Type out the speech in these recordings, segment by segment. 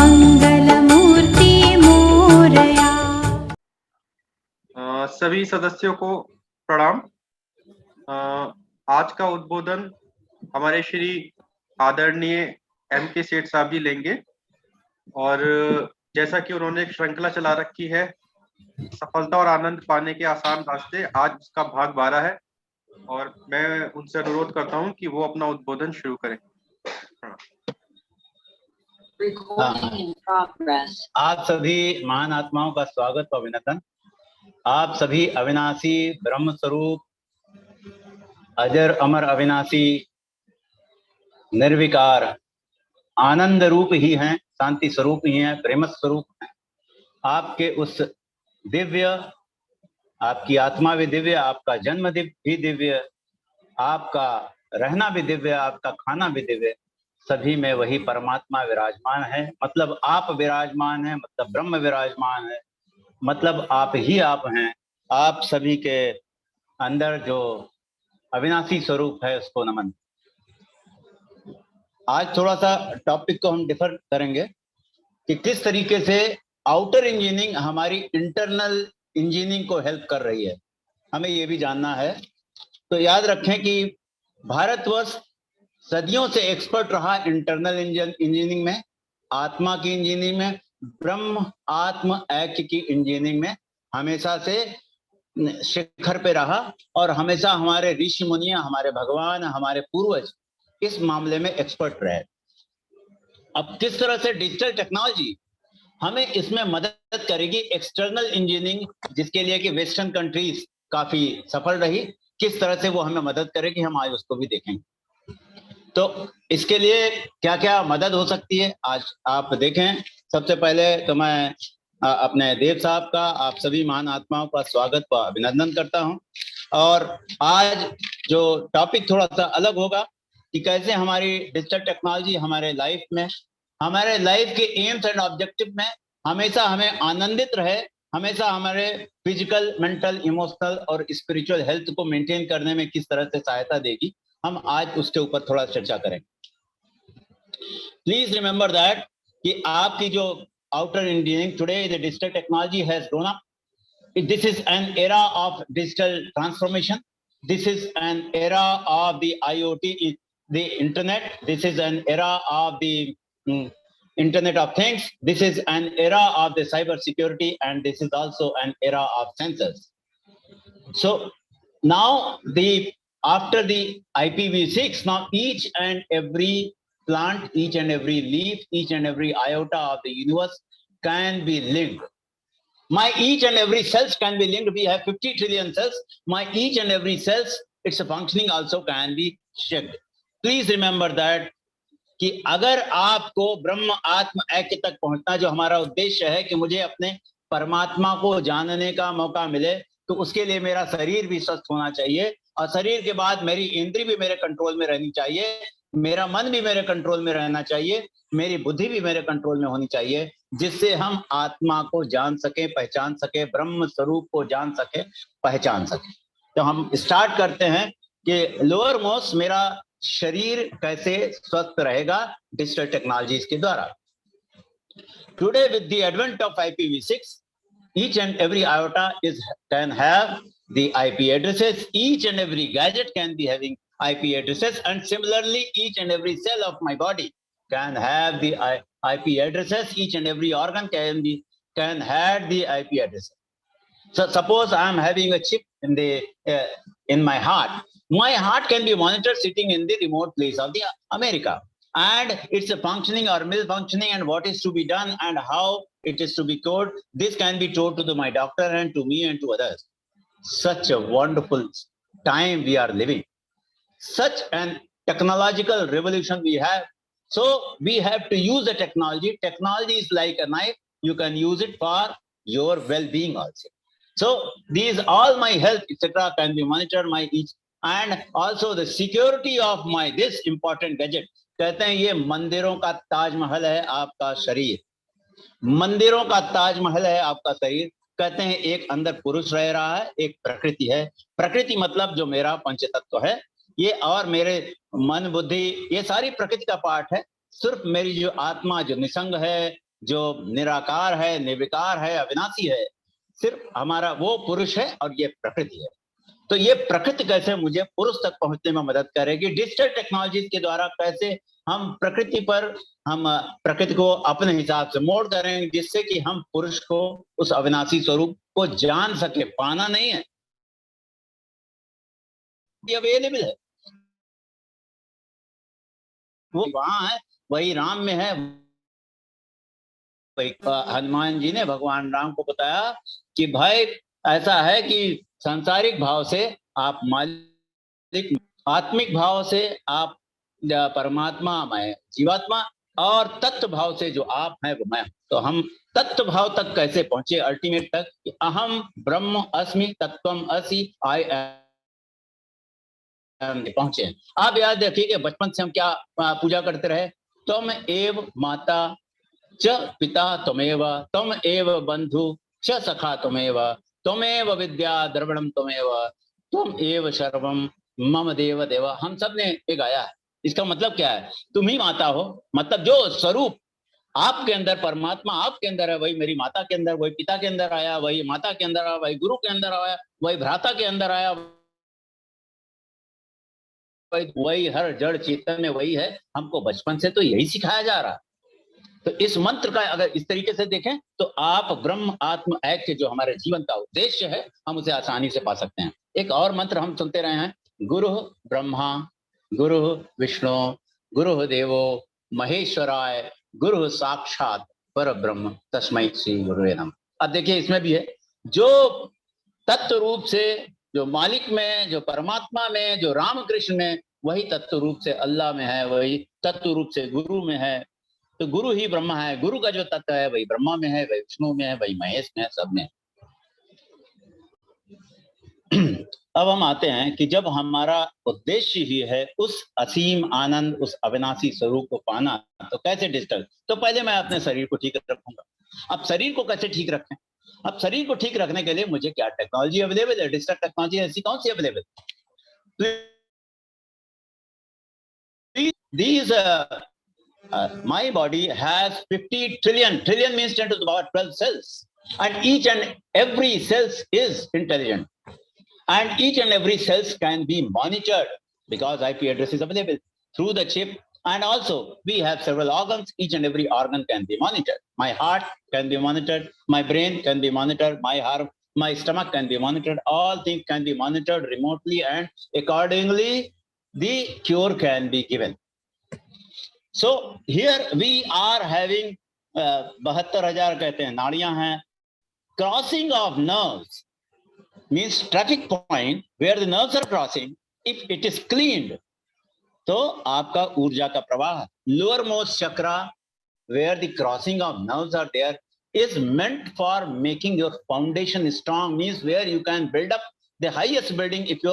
मंगलमूर्ति मोरया। सभी सदस्यों को प्रणाम। आज का उद्बोधन हमारे श्री आदरणीय M.K. सेठ साहब जी लेंगे और जैसा कि उन्होंने एक श्रृंखला चला रखी है सफलता और आनंद पाने के आसान रास्ते, आज उसका भाग 12 है और मैं उनसे अनुरोध करता हूं कि वो अपना उद्बोधन शुरू करें। आप सभी महान आत्माओं का स्वागत और अभिनंदन। आप सभी अविनाशी ब्रह्म स्वरूप, अजर अमर अविनाशी निर्विकार आनंद रूप ही हैं, शांति स्वरूप ही हैं, प्रेम स्वरूप हैं। आपके उस दिव्य, आपकी आत्मा भी दिव्य, आपका जन्म भी दिव्य, आपका रहना भी दिव्य, आपका खाना भी दिव्य, सभी में वही परमात्मा विराजमान है। मतलब आप विराजमान हैं, मतलब ब्रह्म विराजमान है, मतलब आप ही आप हैं। आप सभी के अंदर जो अविनाशी स्वरूप है उसको नमन। आज थोड़ा सा टॉपिक को हम डिफर करेंगे कि किस तरीके से आउटर इंजीनियरिंग हमारी इंटरनल इंजीनियरिंग को हेल्प कर रही है, हमें ये भी जानना है। तो याद रखें कि भारतवर्ष सदियों से एक्सपर्ट रहा इंटरनल इंजीनियरिंग में, आत्मा की इंजीनियरिंग में, ब्रह्म आत्म ऐक्य की इंजीनियरिंग में हमेशा से शिखर पे रहा और हमेशा हमारे ऋषि मुनिया, हमारे भगवान, हमारे पूर्वज इस मामले में एक्सपर्ट रहे। अब किस तरह से डिजिटल टेक्नोलॉजी हमें इसमें मदद करेगी, एक्सटर्नल इंजीनियरिंग जिसके लिए कि वेस्टर्न कंट्रीज काफी सफल रही, किस तरह से वो हमें मदद करेगी, हम आज उसको भी देखेंगे। तो इसके लिए क्या क्या मदद हो सकती है आज आप देखें। सबसे पहले तो मैं अपने देव साहब का, आप सभी महान आत्माओं का स्वागत व अभिनंदन करता हूं। और आज जो टॉपिक थोड़ा सा अलग होगा कि कैसे हमारी डिजिटल टेक्नोलॉजी हमारे लाइफ में, हमारे लाइफ के एम्स एंड ऑब्जेक्टिव में हमेशा हमें आनंदित रहे, हमेशा हमारे फिजिकल, मेंटल, इमोशनल और स्पिरिचुअल हेल्थ को मेंटेन करने में किस तरह से सहायता देगी, हम आज उसके ऊपर थोड़ा चर्चा करेंगे। प्लीज रिमेंबर दैट कि आपकी जो outer engineering today the digital technology has grown up. This is an era of digital transformation, this is an era of the IoT, the internet, this is an era of the internet of things, this is an era of the cyber security, and this is also an era of sensors. So now after the IPv6, now each and every plant, each and every leaf, each and every iota of the universe can be linked. My each and every cells can be linked. We have 50 trillion cells. My each and every cells, its functioning also can be checked. Please remember that कि अगर आपको ब्रह्म आत्म ऐक्य तक पहुंचना, जो हमारा उद्देश्य है कि मुझे अपने परमात्मा को जानने का मौका मिले, तो उसके लिए मेरा शरीर भी स्वस्थ होना चाहिए और शरीर के बाद मेरी इंद्रिय भी मेरे कंट्रोल में रहनी चाहिए, मेरा मन भी मेरे कंट्रोल में रहना चाहिए, मेरी बुद्धि भी मेरे कंट्रोल में होनी चाहिए, जिससे हम आत्मा को जान सके, पहचान सके, ब्रह्म स्वरूप को जान सके, पहचान सके। तो हम स्टार्ट करते हैं कि लोअर मोस्ट मेरा शरीर कैसे स्वस्थ रहेगा डिजिटल टेक्नोलॉजीज के द्वारा। Today with the advent of IPv6, each and every iota can have the IP addresses, each and every gadget can be having IP addresses, and similarly each and every cell of my body can have the IP addresses, each and every organ can have the IP addresses. So suppose I am having a chip in my heart. My heart can be monitored sitting in the remote place of the America, and it's a functioning or malfunctioning, and what is to be done and how it is to be told. This can be told to my doctor and to me and to others. Such a wonderful time we are living. Such an technological revolution we have. So we have to use the technology. Technology is like a knife. You can use it for your well-being also. So these all my health etc. can be monitored, my each, and also the security of my this important gadget. कहते हैं ये मंदिरों का ताजमहल है आपका शरीर, मंदिरों का ताजमहल है आपका शरीर। कहते हैं एक अंदर पुरुष रह रहा है, एक प्रकृति है। प्रकृति मतलब जो मेरा पंच तत्व है ये, और मेरे मन बुद्धि, ये सारी प्रकृति का पार्ट है। सिर्फ मेरी जो आत्मा जो निसंग है, जो निराकार है, निर्विकार है, अविनाशी है, सिर्फ हमारा वो पुरुष है और ये प्रकृति है। तो ये प्रकृति कैसे मुझे पुरुष तक पहुंचने में मदद करेगी, डिजिटल टेक्नोलॉजीज के द्वारा कैसे हम प्रकृति पर, हम प्रकृति को अपने हिसाब से मोड़ करेंगे, जिससे कि हम पुरुष को, उस अविनाशी स्वरूप को जान सके। पाना नहीं है, ये अवेलेबल है, वो वहां है, वही राम में है। हनुमान जी ने भगवान राम को बताया कि भाई ऐसा है कि सांसारिक भाव से आप मालिक, आत्मिक भाव से आप परमात्मा, मैं जीवात्मा, और तत्व भाव से जो आप हैं वो मैं। तो हम तत्व भाव तक कैसे पहुंचे, अल्टीमेट तक, कि अहम ब्रह्म अस्मि तत्वम असि, आई एम पहुंचे। आप याद रखिए कि बचपन से हम क्या पूजा करते रहे, तुम एव माता च पिता त्वमेव, त्वम एव बंधु च सखा त्वमेव, त्वमेव विद्या द्रविणम त्वमेव, त्वम एव सर्वम मम देव देव। हम सब ने ये गाया है। इसका मतलब क्या है, तुम ही माता हो, मतलब जो स्वरूप आपके अंदर, परमात्मा आपके अंदर है, वही मेरी माता के अंदर, वही पिता के अंदर आया, वही माता के अंदर आया, वही गुरु के अंदर आया, वही भ्राता के अंदर आया, वही हर जड़ चेतन में वही है। हमको बचपन से तो यही सिखाया जा रहा है। तो इस मंत्र का अगर इस तरीके से देखें तो आप ब्रह्म आत्म ऐक्य जो हमारे जीवन का उद्देश्य है, हम उसे आसानी से पा सकते हैं। एक और मंत्र हम सुनते रहे हैं, गुरु ब्रह्मा गुरु विष्णु गुरु देवो महेश्वराय गुरु साक्षात पर ब्रह्म तस्मै श्री गुरुवे नमः। अब देखिए इसमें भी है, जो तत्व रूप से, जो मालिक में, जो परमात्मा में, जो रामकृष्ण में, वही तत्व रूप से अल्लाह में है, वही तत्व रूप से गुरु में है। तो गुरु ही ब्रह्मा है, गुरु का जो तत्व है वही ब्रह्मा में है, वही विष्णु में है, वही महेश में है, सब में। अब हम आते हैं कि जब हमारा उद्देश्य ही है उस असीम आनंद, उस अविनाशी स्वरूप को पाना, तो कैसे डिजिटल। तो पहले मैं अपने शरीर को ठीक रखूंगा। अब शरीर को कैसे ठीक रखें, अब शरीर को ठीक रखने के लिए मुझे क्या टेक्नोलॉजी अवेलेबल है, डिजिटल टेक्नोलॉजी ऐसी कौन सी available. These my body has 50 trillion, trillion means 10 to the power 12 cells, and each and every cells is intelligent, and each and every cells can be monitored because IP address is available through the chip. And also we have several organs, each and every organ can be monitored. My heart can be monitored, my brain can be monitored, my heart, my stomach can be monitored, all things can be monitored remotely, and accordingly the cure can be given. So here we are having 72,000 कहते हैं नाड़ियां हैं. Crossing of nerves means traffic point where the nerves are crossing. If it is cleaned, तो आपका ऊर्जा का प्रवाह. Lower most chakra where the crossing of nerves are there is meant for making your foundation strong, means where you can build up the highest building if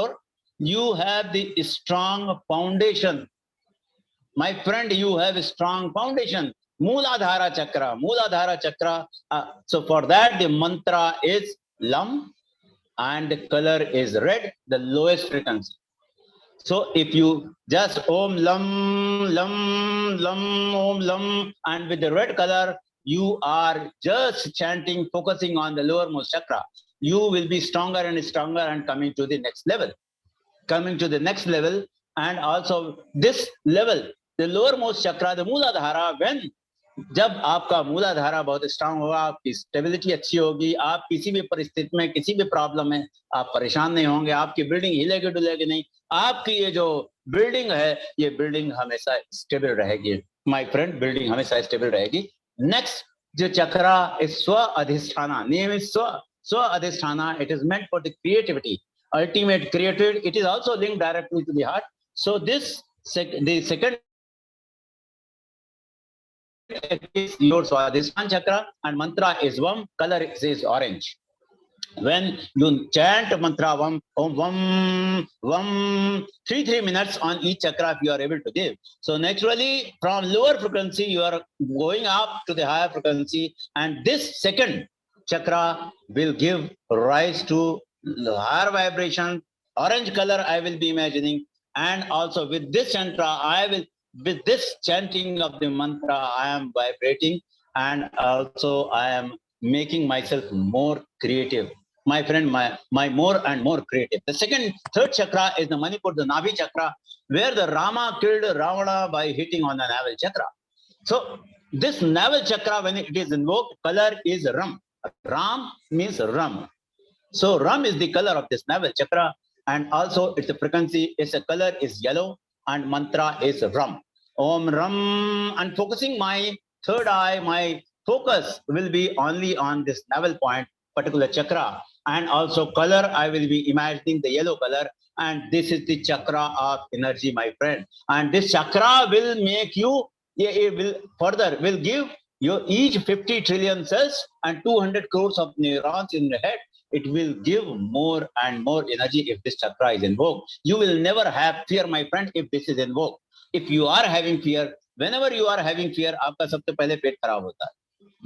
you have the strong foundation. My friend, you have a strong foundation. Mooladhara chakra, Mooladhara chakra. So for that the mantra is Lam and the color is red, the lowest frequency. So if you just Om Lam, Lam, Lam, Om Lam, and with the red color, you are just chanting, focusing on the lowermost chakra. You will be stronger and stronger and coming to the next level. Coming to the next level, and also this level, the lowermost chakra, the Mooladhara, when जब आपका मूलाधारा बहुत strong होगा, आपकी stability अच्छी होगी, आप किसी भी परिस्थिति में, किसी भी प्रॉब्लम में आप परेशान नहीं होंगे, आपकी बिल्डिंग हिलेगी डुलेगी नहीं, आपकी ये जो बिल्डिंग है, ये बिल्डिंग हमेशा स्टेबल रहेगी. माय फ्रेंड, बिल्डिंग हमेशा स्टेबल रहेगी. नेक्स्ट जो chakra is Swadhisthana, name is Swadhisthana. It is meant for the creativity, ultimate creativity. It is also linked directly to the heart. So this the second is your Swadhisthana chakra, and mantra is Vam, color is orange. When you chant mantra Vam, Om Vam, Vam, 3 minutes on each chakra if you are able to give. So naturally from lower frequency you are going up to the higher frequency, and this second chakra will give rise to higher vibration. Orange color I will be imagining, and also with this mantra I will, with this chanting of the mantra, I am vibrating, and also I am making myself more creative. My friend, my more and more creative. The third chakra is the Manipur, the Navi chakra, where the Rama killed Ravana by hitting on the navel chakra. So this navel chakra, when it is invoked, color is Ram. Ram means Ram. So Ram is the color of this navel chakra, and also its frequency, its color is yellow, and mantra is Ram. Om Ram, and focusing my third eye, my focus will be only on this navel point, particular chakra, and also color, I will be imagining the yellow color, and this is the chakra of energy, my friend. And this chakra will make you, it will further, will give you each 50 trillion cells and 200 crores of neurons in the head. It will give more and more energy if this chakra is invoked. You will never have fear, my friend, if this is invoked. If you are having fear, whenever you are having fear, आपका सबसे पहले पेट खराब होता है.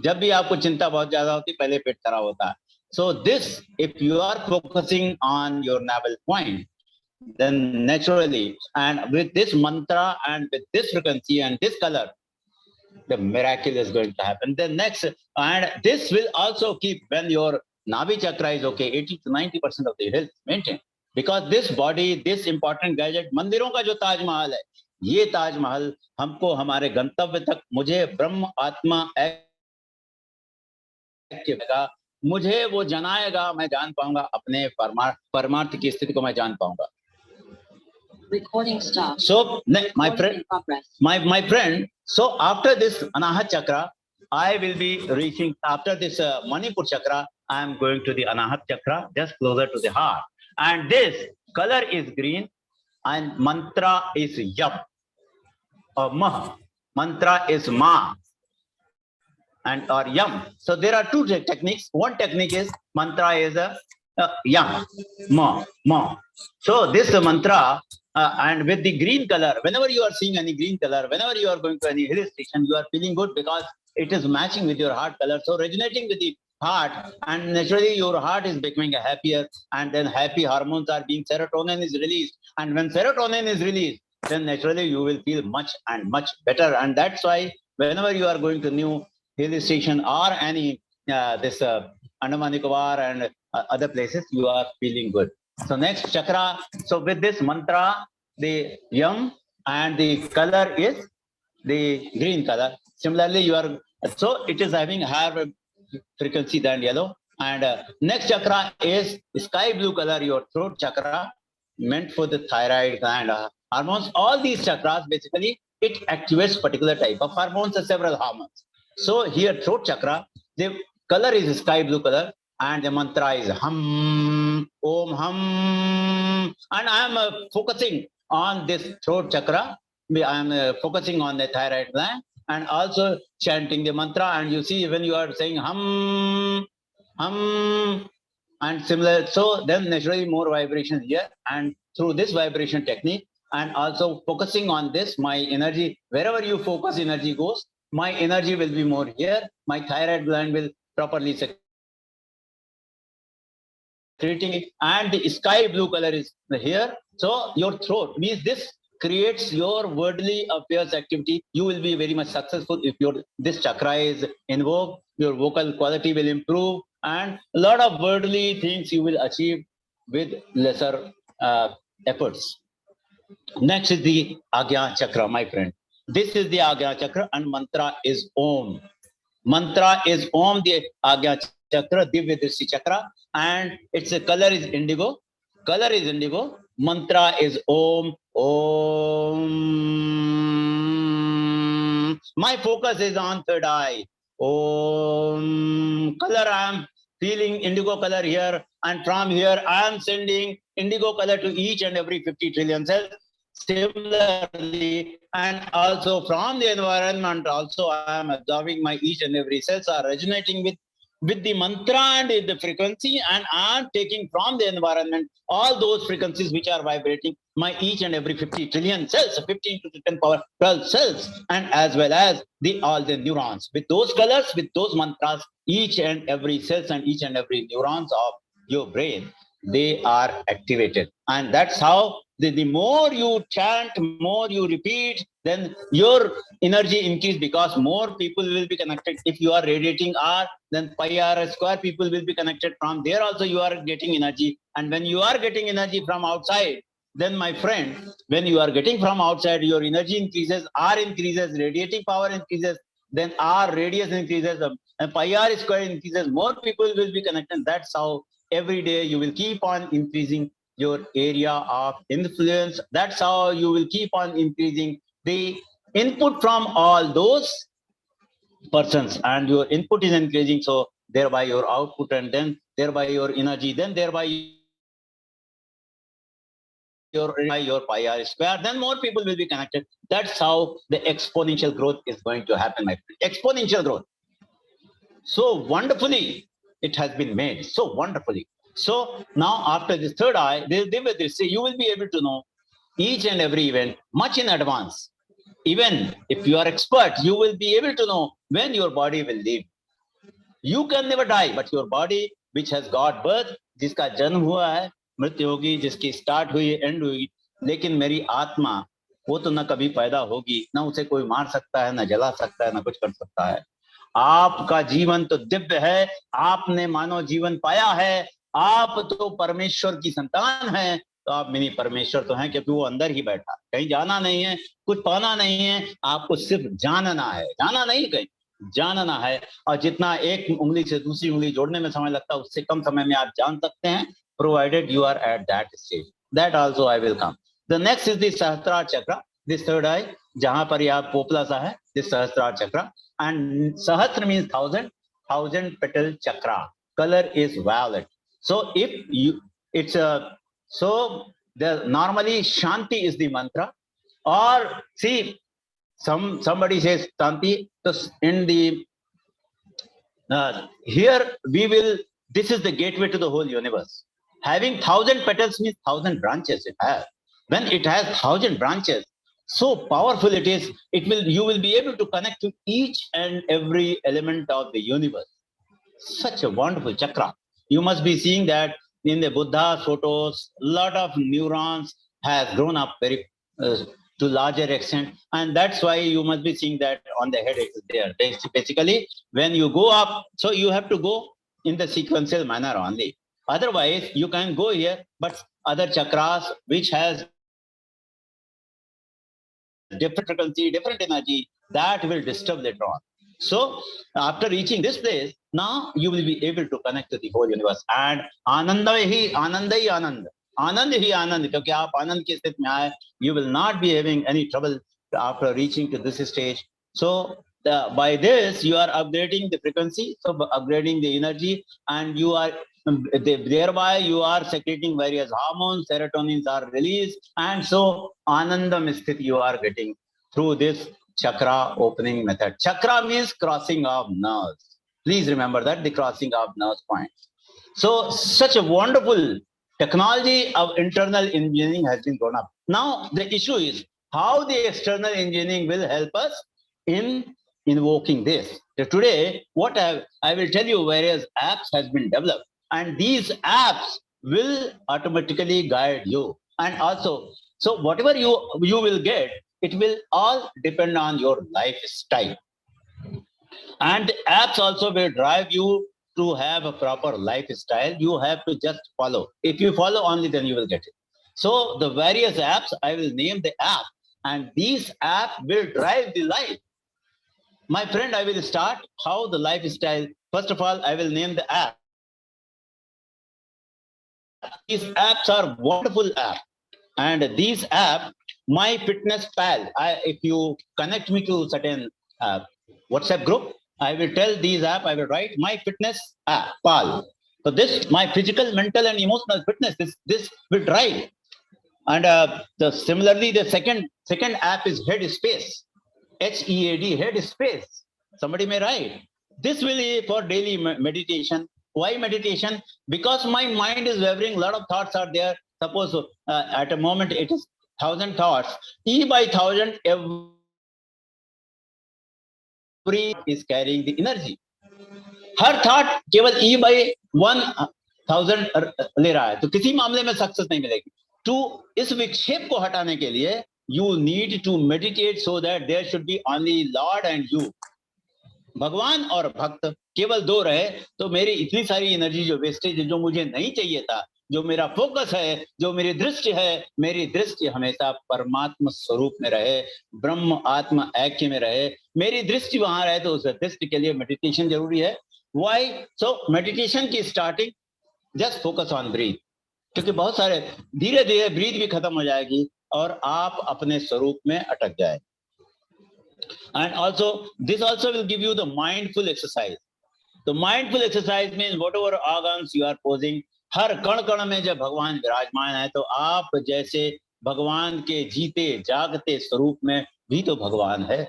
जब भी आपको चिंता बहुत ज्यादा होती है, पहले पेट खराब होता है. So this, if you are focusing on your navel point, then naturally, and with this mantra and with this frequency and this color, the miracle is going to happen. Then next, and this will also keep, when your Navi chakra is okay, 80 to 90% of the health maintained. Because this body, this important gadget, मंदिरों का जो ताजमहल है, ये ताजमहल हमको हमारे गंतव्य तक, मुझे ब्रह्म आत्मा मुझे वो जनाएगा, मैं जान पाऊंगा अपने परमार्थ की स्थिति को मैं जान पाऊंगा. Recording stop. So my friend, so after this Anahat chakra, I will be reaching, after this Manipur chakra, I am going to the Anahat chakra, just closer to the heart. And this color is green and mantra is Yam or Mah. Mantra is Ma and or Yam. So there are two techniques. One technique is mantra is Yam, Ma, Ma. So this mantra, and with the green color, whenever you are seeing any green color, whenever you are going to any hill station, you are feeling good because it is matching with your heart color. So resonating with the heart, and naturally your heart is becoming happier, and then happy hormones are being, serotonin is released. And when serotonin is released, then naturally you will feel much and much better. And that's why whenever you are going to new hill station or any this Andaman Nicobar and other places, you are feeling good. So next chakra, so with this mantra, the Yam, and the color is the green color. Similarly, you are, so it is having higher frequency than yellow. And next chakra is sky blue color, your throat chakra, meant for the thyroid gland hormones. All these chakras, basically, it activates particular type of hormones and several hormones. So here, throat chakra, the color is sky blue color, and the mantra is Hum, Om Hum. And I am focusing on this throat chakra. I am focusing on the thyroid gland and also chanting the mantra. And you see, when you are saying Hum, Hum, and similar, so then naturally more vibrations here. And through this vibration technique, and also focusing on this, my energy, wherever you focus, energy goes. My energy will be more here. My thyroid gland will properly treating it, and the sky blue color is here. So your throat means this creates your worldly affairs activity. You will be very much successful if your this chakra is invoked. Your vocal quality will improve, and a lot of worldly things you will achieve with lesser efforts. Next is the Agya chakra, my friend. This is the Agya chakra, and mantra is Om. Mantra is Om, the Agya chakra, Divya Drishti chakra, and its color is indigo. Color is indigo. Mantra is Om. Om. My focus is on third eye. Om. Color, I am feeling indigo color here, and from here I am sending indigo color to each and every 50 trillion cells. Similarly, and also from the environment, also I am absorbing, my each and every cells are resonating with the mantra and the frequency, and I am taking from the environment all those frequencies which are vibrating my each and every 50 trillion cells, 15 to the 10 power 12 cells, and as well as all the neurons. With those colors, with those mantras, each and every cells and each and every neurons of your brain, they are activated. And that's how the more you chant, more you repeat, then your energy increase, because more people will be connected. If you are radiating R, then pi R square people will be connected. From there also you are getting energy. And when you are getting energy from outside, then my friend, when you are getting from outside, your energy increases, R increases, radiating power increases, then R radius increases, and pi R square increases, more people will be connected. That's how every day you will keep on increasing your area of influence. That's how you will keep on increasing the input from all those persons, and your input is increasing, so thereby your output, and then thereby your energy, then thereby your pi R square, then more people will be connected. That's how the exponential growth is going to happen, my friend. Exponential growth. So wonderfully it has been made, so wonderfully. So now after this third eye, they will say you will be able to know each and every event much in advance. Even if you are expert, you will be able to know when your body will leave. You can never die, but your body which has got birth, जिसका जन्म हुआ है, मृत्यु होगी, जिसकी start हुई and हुई, लेकिन मेरी आत्मा वो तो न कभी पैदा होगी, न उसे कोई मार सकता है, न जला सकता है, न कुछ कर सकता है। आपका जीवन तो दिव्य है, आपने मानव जीवन पाया है, आप तो परमेश्वर की संतान हैं, तो आप मिनी परमेश्वर तो हैं, क्योंकि वो अंदर ही बैठा, कहीं जाना नहीं है, कुछ पाना नहीं है, आपको सिर्फ जानना है, जाना नहीं कहीं, जानना है। और जितना एक उंगली से दूसरी उंगली जोड़ने में समय लगता है, उससे कम समय में आप जान सकते हैं, provided you are at that stage. That also I will come. The next is the Sahasrara chakra, this third eye, जहां पर यह पोपला सा है, this Sahasrara chakra, and Sahasra means thousand petal chakra. Color is violet. So if you, it's a, so the normally Shanti is the mantra, or see, somebody says Shanti, so in the here we will, this is the gateway to the whole universe. Having 1,000 petals means 1,000 branches it has. When it has 1,000 branches, so powerful it is, it will, you will be able to connect to each and every element of the universe. Such a wonderful chakra. You must be seeing that in the Buddha photos, a lot of neurons has grown up very to larger extent, and that's why you must be seeing that on the head is there. Basically, when you go up, so you have to go in the sequential manner only. Otherwise, you can go here, but other chakras which has different frequency, different energy, that will disturb later on. So after reaching this place, now you will be able to connect to the whole universe. And Ananda hi Anand. Anand hi Anand. Because aap Anand ke sthit mein aaye, you will not be having any trouble after reaching to this stage. So by this, you are upgrading the frequency, so upgrading the energy, and you are thereby you are secreting various hormones, serotonins are released, and so Anandam sthit you are getting through this chakra opening method. Chakra means crossing of nerves. Please remember that, the crossing of nerves point. So such a wonderful technology of internal engineering has been grown up. Now the issue is how the external engineering will help us in invoking this. So today, what I will tell you, various apps has been developed, and these apps will automatically guide you. And also, so whatever you will get, it will all depend on your lifestyle. And apps also will drive you to have a proper lifestyle. You have to just follow. If you follow only, then you will get it. So the various apps, I will name the app, and these apps will drive the life. My friend, I will start how the lifestyle. First of all, I will name the app. These apps are wonderful apps. And these apps, My Fitness Pal, if you connect me to certain WhatsApp group, I will tell these apps, I will write My Fitness Pal. So this, my physical, mental, and emotional fitness, this will drive. And similarly, the second app is Headspace. HEAD, Headspace. Somebody may write. This will be for daily meditation. Why meditation? Because my mind is wavering, a lot of thoughts are there. Suppose at a moment it is 1,000 thoughts. E by 1,000, every is carrying the energy. Her thought केवल E by 1,000 ले रहा है, तो किसी मामले में success नहीं मिलेगी. टू इस विक्षेप को हटाने के लिए you need to meditate so that there should be only lord and you. भगवान और भक्त केवल दो रहे तो मेरी इतनी सारी एनर्जी जो वेस्टेज है, जो मुझे नहीं चाहिए था, जो मेरा फोकस है, जो मेरी दृष्टि है, मेरी दृष्टि हमेशा परमात्मा स्वरूप में रहे, ब्रह्म आत्मा ऐक्य में रहे, मेरी दृष्टि वहां रहे. तो उस दृष्टि के लिए मेडिटेशन जरूरी है. व्हाई? सो मेडिटेशन की starting just focus on breath, क्योंकि बहुत सारे धीरे धीरे ब्रीथ भी खत्म हो जाएगी और आप अपने स्वरूप में अटक जाए. And also this also will give you the mindful exercise. तो mindful exercise means whatever organs you are posing, हर कण कण में जब भगवान विराजमान है तो आप जैसे भगवान के जीते जागते स्वरूप में भी तो भगवान है.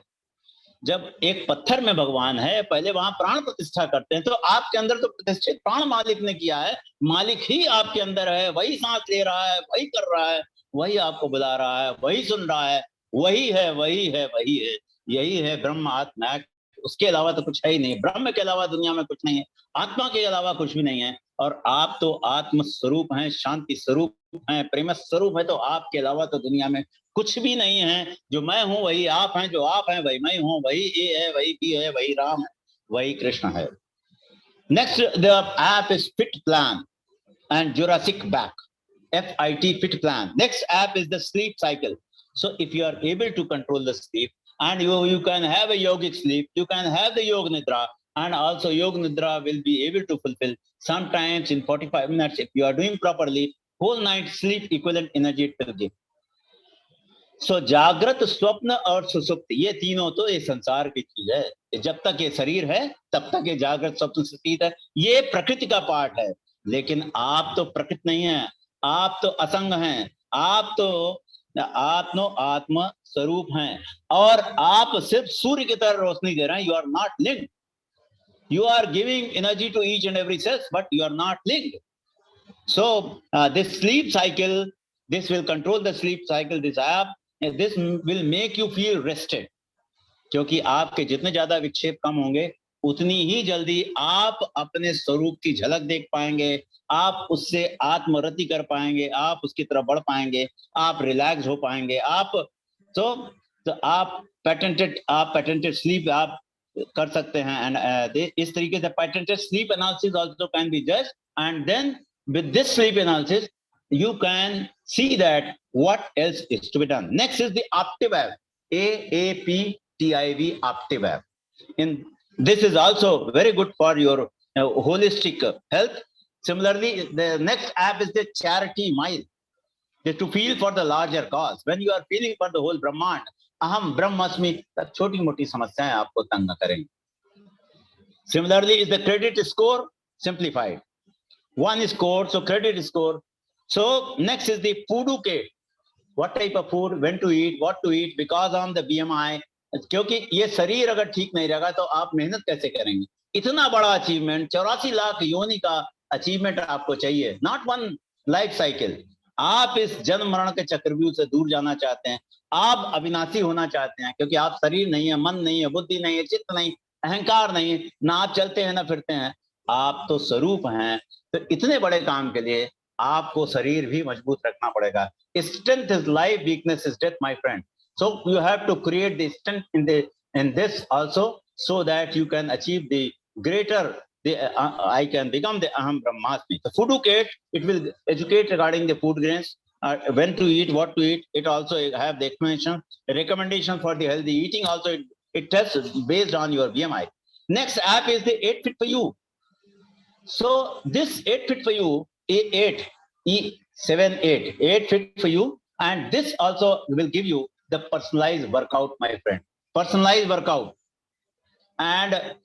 जब एक पत्थर में भगवान है, पहले वहां प्राण प्रतिष्ठा करते हैं, तो आपके अंदर तो प्रतिष्ठित प्राण मालिक ने किया है. मालिक ही आपके अंदर है, वही सांस ले रहा है, वही कर रहा है, वही आपको बुला रहा है, वही सुन रहा है, वही है, वही है, वही है. यही है ब्रह्म आत्मा. उसके अलावा तो कुछ है ही नहीं. ब्रह्म के अलावा दुनिया में कुछ नहीं है, आत्मा के अलावा कुछ भी नहीं है. और आप तो आत्म स्वरूप हैं, शांति स्वरूप हैं, प्रेम स्वरूप है. तो आपके अलावा तो दुनिया में कुछ भी नहीं है. जो मैं हूं वही आप हैं, जो आप हैं वही मैं हूं, वही ए है, वही बी है, वही राम है, वही कृष्ण है. Next the app is fit plan and Jurassic back. FIT fit plan. Next app is the sleep cycle. So if you are able to control the sleep, and you can have a yogic sleep, you can have the yoga nidra, and also yoga nidra will be able to fulfill sometimes in 45 minutes. If you are doing properly, whole night sleep equivalent energy it will give. So जागृत, स्वप्न और सुसुप्ति, ये तीनों तो ये संसार की चीज है. जब तक ये शरीर है तब तक ये जागृत स्वप्न सुसुप्ति है. ये प्रकृति का पार्ट है. लेकिन आप तो प्रकृति नहीं है, आप तो असंग हैं, आप तो आत्म स्वरूप हैं. और आप सिर्फ सूर्य की तरह रोशनी दे रहे हैं. You are not linked. You are giving energy to each and every cell, but you are not linked. So this sleep cycle, this will control the sleep cycle. This app, this will make you feel rested. क्योंकि आपके जितने ज्यादा विक्षेप कम होंगे उतनी ही जल्दी आप अपने स्वरूप की झलक देख पाएंगे, आप उससे आत्मरति कर पाएंगे, आप उसकी तरफ बढ़ पाएंगे, आप रिलैक्स हो पाएंगे. आप तो आप पेटेंटेड स्लीप आप कर सकते हैं. एंड इस तरीके से patented sleep analysis also can be just. And then with this sleep analysis you can see that what else is to be done. Next is the Optiv app, AAPTIV Optiv app. This is also very good for your holistic health. Similarly, the next app is the Charity Mile, to feel for the larger cause. When you are feeling for the whole Brahmand, aham brahmasmi, तब छोटी मोटी समस्याएं आपको तंग न करेंगे. Similarly, is the credit score simplified. One is score, so credit score. So next is the food kit. What type of food, when to eat, what to eat, because on the BMI. क्योंकि ये शरीर अगर ठीक नहीं रहेगा तो आप मेहनत कैसे करेंगे. इतना बड़ा अचीवमेंट, 84 लाख योनि का अचीवमेंट आपको चाहिए. Not one life cycle. आप इस जन्म मरण के चक्रव्यूह से दूर जाना चाहते हैं, आप अविनाशी होना चाहते हैं, क्योंकि आप शरीर नहीं है, मन नहीं है, बुद्धि नहीं है, चित्त नहीं, अहंकार नहीं है, ना आप चलते हैं ना फिरते हैं, आप तो स्वरूप हैं. तो इतने बड़े काम के लिए आपको शरीर भी मजबूत रखना पड़ेगा. Strength is life, weakness is death, my friend. So you have to create the strength in this also, so that you can achieve the greater. I can become the Aham Brahmasmi. The food kit, it will educate regarding the food grains, when to eat, what to eat. It also have the explanation, recommendation for the healthy eating. Also, it tests based on your BMI. Next app is the 8 Fit for You. So this 8 Fit for You. 8 Fit for You, and this also will give you the personalized workout, my friend. Personalized workout. And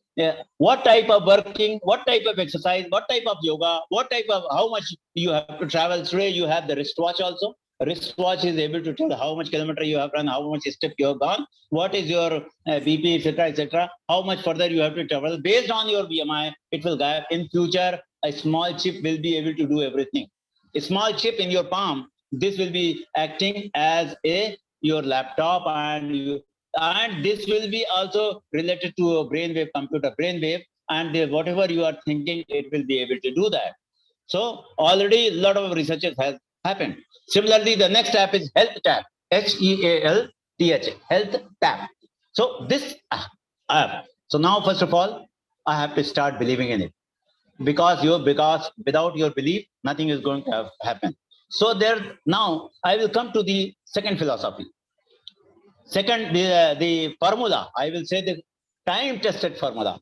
what type of working, what type of exercise, what type of yoga, what type of, how much you have to travel. Today you have the wristwatch also. Wristwatch is able to tell how much kilometer you have run, how much step you have gone, what is your BP, etc., how much further you have to travel. Based on your BMI, it will guide. In future, a small chip will be able to do everything. A small chip in your palm, this will be acting as your laptop, and this will be also related to a brainwave, computer brainwave, and whatever you are thinking, it will be able to do that. So already a lot of researchers happened. Similarly, the next tab is Health tab, HEALTH, Health tab. So this app. So now, first of all, I have to start believing in it, because without your belief, nothing is going to happen. So now I will come to the second philosophy. Second, the formula, I will say the time-tested formula.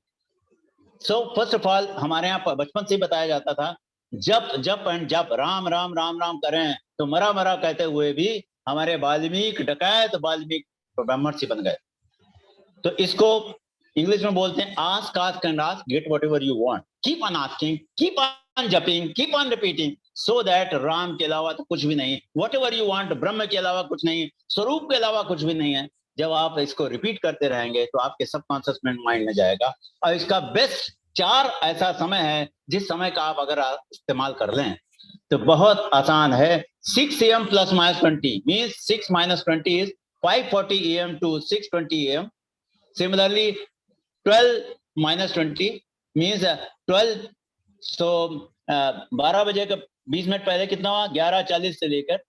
So first of all, हमारे यहाँ बचपन से ही बताया जाता था, जप and जप, राम राम राम राम करें तो मरा मरा कहते हुए भी हमारे वाल्मीकि डकैत वाल्मीकि ब्राह्मण से बन गए. तो इसको इंग्लिश में बोलते हैं ask and ask, get whatever you want. Keep on asking, keep on jumping, keep on repeating, so that Ram के अलावा तो कुछ भी नहीं, whatever you want, ब्रह्म के अलावा कुछ नहीं, स्वरूप के अलावा कुछ भी नहीं है. जब आप इसको रिपीट करते रहेंगे तो आपके सबकॉन्शियस माइंड में जाएगा. और इसका बेस्ट 4 ऐसा समय है जिस समय का आप अगर इस्तेमाल कर लें तो बहुत आसान है. 6 AM plus minus 20 means 6 minus 20 is 5:40 AM to 6:20 AM. Similarly, 12 minus 20 means 12. So 12 बजे का 20 मिनट पहले कितना हुआ? 11:40 से लेकर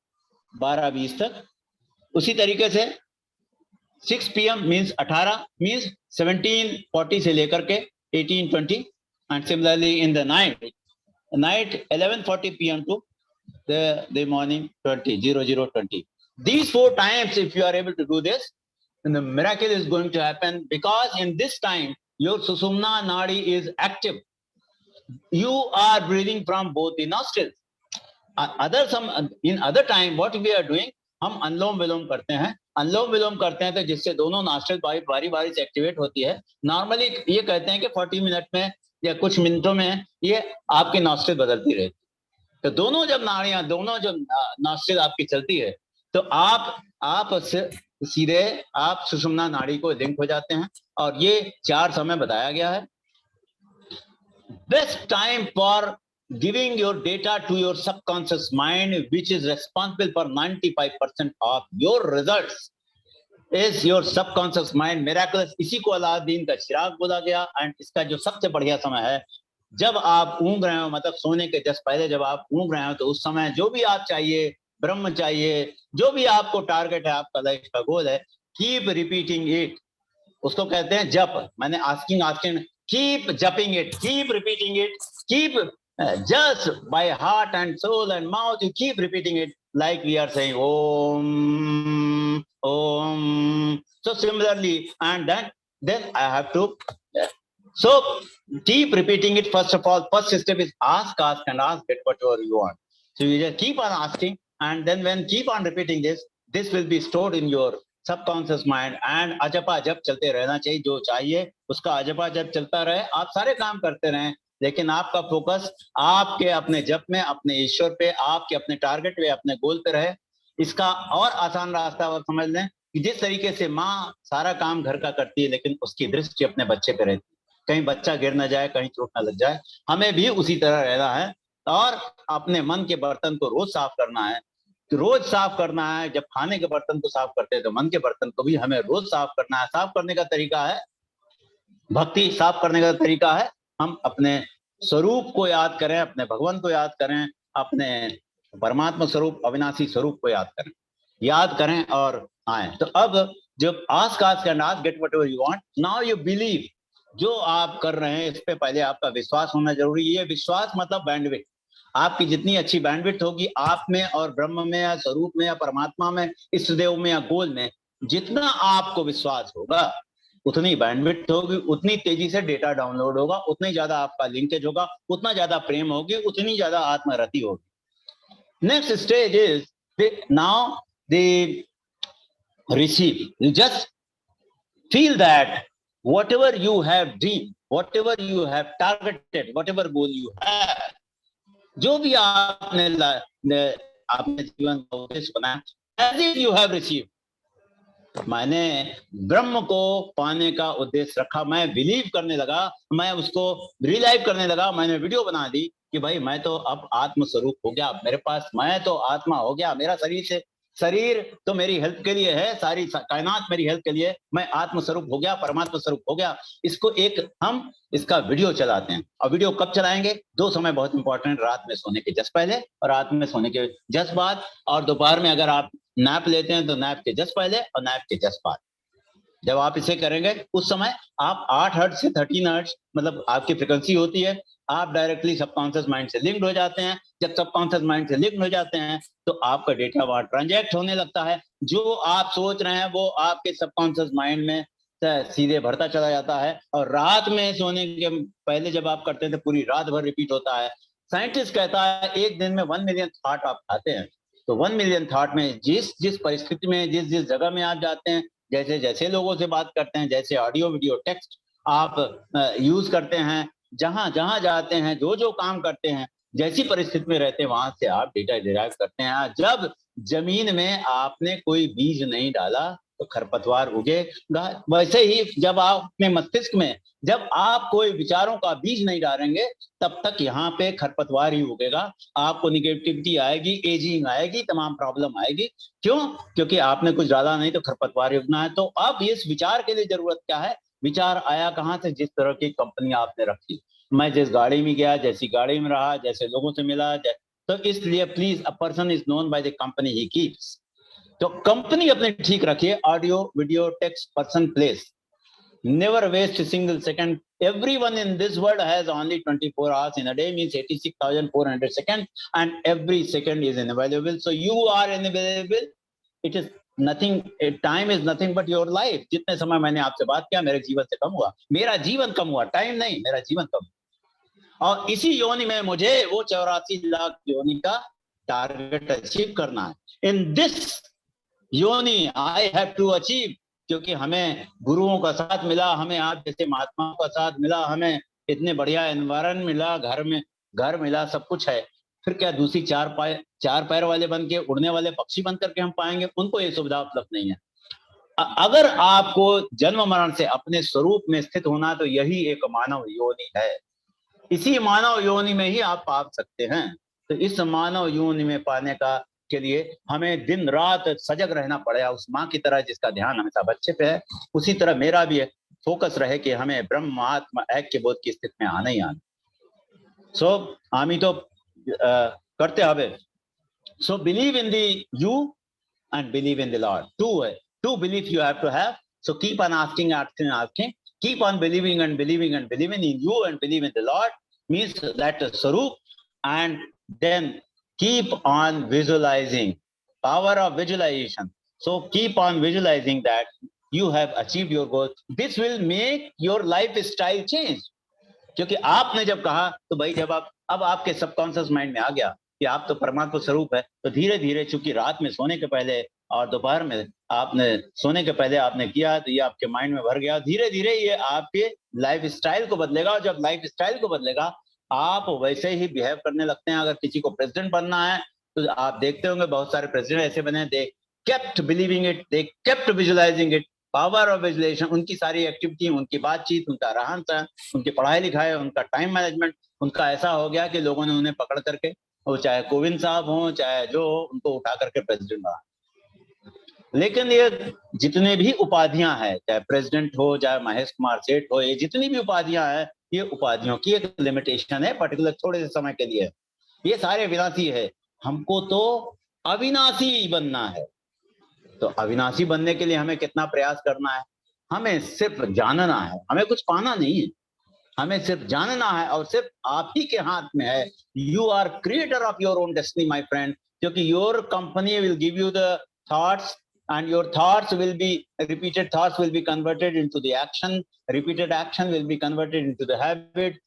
12:20 तक. उसी तरीके से 6 PM means 18 means 17:40 से लेकर के 18:20. And similarly in the night 11:40 PM to the morning 00:20. These 4 times, if you are able to do this, then the miracle is going to happen, because in this time your Sushumna Nadi is active. You are breathing from both the nostrils. In other time, what we are doing, हम अनुलोम विलोम करते हैं. अनुलोम विलोम करते हैं तो जिससे दोनों nostril बारी बारी से एक्टिवेट होती है. नॉर्मली ये कहते हैं कि 40 मिनट में या कुछ मिनटों में ये आपकी नॉस्ट्रिल बदलती रहती. तो दोनों जब नॉस्ट्रिल आपकी चलती है तो आप सीधे आप सुषुम्ना नाड़ी को लिंक हो जाते हैं. और ये 4 समय बताया गया है. Best time for giving your data to your subconscious mind, which is responsible for 95% of your results, is your subconscious mind. Miraculous. इसी को अलादीन का चिराग बोला गया. एंड इसका जो सबसे बढ़िया समय है जब आप ऊँग रहे हो, मतलब सोने के जस्ट पहले जब आप ऊँग रहे हो, तो उस समय जो भी आप चाहिए, ब्रह्म चाहिए, जो भी आपको टारगेट है, आपका लाइफ का गोल है, कीप रिपीटिंग इट. उसको कहते हैं जप. मैंने asking keep jumping it, keep repeating it, keep just by heart and soul and mouth, you keep repeating it like we are saying Om, Om. So similarly, and then I have to, so keep repeating it. First of all, first step is ask and ask, get whatever you want. So you just keep on asking, and then when keep on repeating this will be stored in your subconscious mind. And अजपा जप चलते रहना चाहिए. जो चाहिए उसका अजपा जप चलता रहे. आप सारे काम करते रहें, लेकिन आपका फोकस आपके अपने जप में, अपने ईश्वर पे, आपके अपने टारगेट पे, अपने गोल पे रहे. इसका और आसान रास्ता आप समझ लें कि जिस तरीके से माँ सारा काम घर का करती है, लेकिन उसकी दृष्टि अपने बच्चे पे रहती है. कहीं बच्चा गिर ना जाए, कहीं चोट ना लग जाए. हमें भी उसी तरह रहना है और अपने मन के बर्तन को रोज साफ करना है. रोज साफ करना है. जब खाने के बर्तन को साफ करते हैं तो मन के बर्तन को भी हमें रोज साफ करना है. साफ करने का तरीका है भक्ति. साफ करने का तरीका है हम अपने स्वरूप को याद करें, अपने भगवान को याद करें, अपने परमात्मा स्वरूप, अविनाशी स्वरूप को याद करें और आए. तो अब जब ask and ask, get whatever you want. Now you believe. जो आप कर रहे हैं इस पे पहले आपका विश्वास होना जरूरी है. विश्वास मतलब बैंडविड्थ. आपकी जितनी अच्छी बैंडविड्थ होगी आप में और ब्रह्म में या स्वरूप में या परमात्मा में, इष्ट देव में या गोल में, जितना आपको विश्वास होगा उतनी बैंडविड्थ होगी, उतनी तेजी से डेटा डाउनलोड होगा, उतनी ज्यादा आपका लिंकेज होगा, उतना ज्यादा प्रेम होगी, उतनी ज्यादा आत्मरति होगी. Next stage is now the receive. You just feel that whatever you have dreamed, whatever you have targeted, whatever goal you have, जो भी आपने जीवन का उद्देश्य बनाया, as if you have received. मैंने ब्रह्म को पाने का उद्देश्य रखा. मैं बिलीव करने लगा, मैं उसको रिलाइव करने लगा. मैंने वीडियो बना दी कि भाई मैं तो अब आत्म स्वरूप हो गया. मेरे पास मैं तो आत्मा हो गया. मेरा शरीर से शरीर तो मेरी हेल्प के लिए है, सारी कायनात मेरी हेल्प के लिए, मैं आत्म स्वरूप हो गया, परमात्मा स्वरूप हो गया। इसको एक हम इसका वीडियो चलाते हैं। और वीडियो कब चलाएंगे? दो समय बहुत इंपॉर्टेंट, रात में सोने के जस्ट पहले और रात में सोने के जस्ट बाद, और दोपहर में अगर आप नैप लेते हैं तो नैप के जस्ट पहले और नैप के जस्ट बाद। जब आप इसे करेंगे उस समय आप 8 हर्ट्ज से 13 हर्ट्ज मतलब आपकी फ्रिक्वेंसी होती है, आप डायरेक्टली सबकॉन्शियस माइंड से लिंक्ड हो जाते हैं। जब सबकॉन्शियस माइंड से लिंक्ड हो जाते हैं तो आपका डेटा वहां ट्रांजैक्ट होने लगता है। जो आप सोच रहे हैं वो आपके सबकॉन्शियस माइंड में सीधे भरता चला जाता है, और रात में सोने के पहले जब आप करते हैं तो पूरी रात भर रिपीट होता है। साइंटिस्ट कहता है एक दिन में 1 मिलियन थॉट आप खाते हैं, तो 1 मिलियन थॉट में जिस जिस परिस्थिति में, जिस जिस जगह में आप जाते हैं, जैसे जैसे लोगों से बात करते हैं, जैसे ऑडियो वीडियो टेक्स्ट आप यूज करते हैं, जहां जहां जाते हैं, जो जो काम करते हैं, जैसी परिस्थिति में रहते हैं वहां से आप डेटा डिराइव करते हैं। जब जमीन में आपने कोई बीज नहीं डाला तो खरपतवार उगेगा। वैसे ही जब आप अपने मस्तिष्क में जब आप कोई विचारों का बीज नहीं डालेंगे तब तक यहाँ पे खरपतवार ही उगेगा। आपको निगेटिविटी आएगी, एजिंग आएगी, तमाम प्रॉब्लम आएगी। क्यों? क्योंकि आपने कुछ डाला नहीं तो खरपतवार ही उगना है। तो अब इस विचार के लिए जरूरत क्या है? विचार आया कहाँ से? जिस तरह की कंपनी आपने रखी। मैं जिस गाड़ी में गया, जैसी गाड़ी में रहा, जैसे लोगों से मिला, तो इसलिए please, a person is known by the company he keeps. तो कंपनी अपने ठीक रखिए, audio video text person place, never waste a single second. Everyone in this world has only 24 hours in a day, means 86,400 seconds, and every second is invaluable. So you are invaluable. It is nothing, time is nothing but your life. जितने समय मैंने आपसे बात किया मेरे जीवन से कम हुआ, मेरा जीवन कम हुआ, टाइम नहीं, मेरा जीवन कम। और इसी योनि में मुझे वो 84 लाख योनि का टारगेट अचीव करना है। इन दिस योनि आई हैव टू अचीव, क्योंकि हमें गुरुओं का साथ मिला, हमें आप जैसे महात्माओं का साथ मिला, हमें इतने बढ़िया एनवायरनमेंट मिला, घर मिला, सब कुछ है। फिर क्या दूसरी चार पैर वाले बन के, उड़ने वाले पक्षी बन करके हम पाएंगे? उनको ये सुविधा उपलब्ध नहीं है। अगर आपको जन्म मरण से अपने स्वरूप में स्थित होना तो यही एक मानव योनि है। इसी मानव योनि में ही आप पा सकते हैं। तो इस मानव योनि में पाने का के लिए हमें दिन रात सजग रहना पड़ेगा। उस माँ की तरह जिसका ध्यान हमेशा बच्चे पे है, उसी तरह मेरा भी फोकस रहे कि हमें ब्रह्म आत्मा ऐक्य बोध की स्थिति में आना ही आना। सो आमी तो करते हवे। So believe in the you and believe in the lord. To believe you have to have. So keep on asking, keep on believing and believing and believing in you and believe in the Lord, means that Sarup, and then keep on visualizing, power of visualization. So keep on visualizing that you have achieved your goal. This will make your lifestyle change. क्योंकि आपने जब कहा तो भाई, जब आप अब आपके सबकॉन्शियस माइंड में आ गया कि आप तो परमात्मा स्वरूप है, तो धीरे धीरे चूंकि रात में सोने के पहले और दोपहर में आपने सोने के पहले आपने किया तो ये आपके माइंड में भर गया। धीरे धीरे ये आपके लाइफ स्टाइल को बदलेगा, और जब लाइफ स्टाइल को बदलेगा आप वैसे ही बिहेव करने लगते हैं। अगर किसी को प्रेसिडेंट बनना है तो आप देखते होंगे बहुत सारे प्रेसिडेंट ऐसे बने, they kept believing it, they kept visualising it, power of visualisation. उनकी सारी एक्टिविटी, उनकी बातचीत, उनका रहन सहन, उनकी पढ़ाई लिखाई, उनका टाइम मैनेजमेंट, उनका ऐसा हो गया कि लोगों ने उन्हें पकड़ करके, वो चाहे कोविंद साहब हो चाहे जो हो, उनको उठा करके प्रेसिडेंट बना। लेकिन ये जितने भी उपाधियां हैं, चाहे प्रेसिडेंट हो चाहे महेश कुमार सेठ हो, ये जितनी भी उपाधियां हैं, ये उपाधियों की एक लिमिटेशन है, पर्टिकुलर थोड़े से समय के लिए। ये सारे विनाशी है, हमको तो अविनाशी बनना है। तो अविनाशी बनने के लिए हमें कितना प्रयास करना है? हमें सिर्फ जानना है, हमें कुछ पाना नहीं है, हमें सिर्फ जानना है, और सिर्फ आप ही के हाथ में है। You are creator of your own destiny my friend, क्योंकि your company will give you the thoughts, and your thoughts will be, repeated thoughts will be converted into the action, repeated action will be converted into the habit,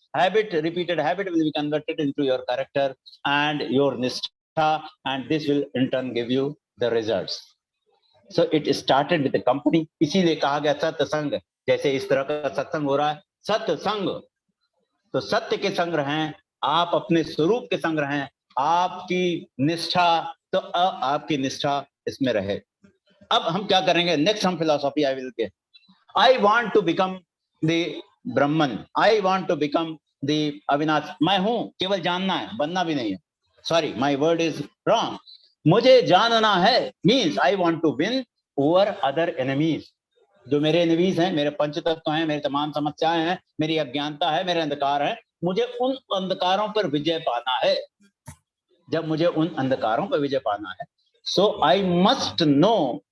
repeated habit will be converted into your character and your nishtha, and this will in turn give you the results. So it started with the company. इसीलिए कहा गया सत्संग, जैसे इस तरह का सत्संग हो रहा है, सत्संग, तो सत्य के संग रहें, आप अपने स्वरूप के संग रहें, आपकी निष्ठा, तो आपकी निष्ठा इसमें रहे। अब हम क्या करेंगे? नेक्स्ट हम फिलॉसफी आई विल के, I want to become the Brahman, I want to become the Avinash. मैं हूं, केवल जानना है, बनना भी नहीं है। Sorry, my word is wrong. मुझे जानना है means I want to win over other enemies. जो मेरे एनिमीज हैं, मेरे पंचतत्व हैं, मेरी तमाम समस्याएं हैं, मेरी अज्ञानता है, मेरे अंधकार है, मुझे उन अंधकारों पर विजय पाना है। जब मुझे उन अंधकारों पर विजय पाना है, so I must know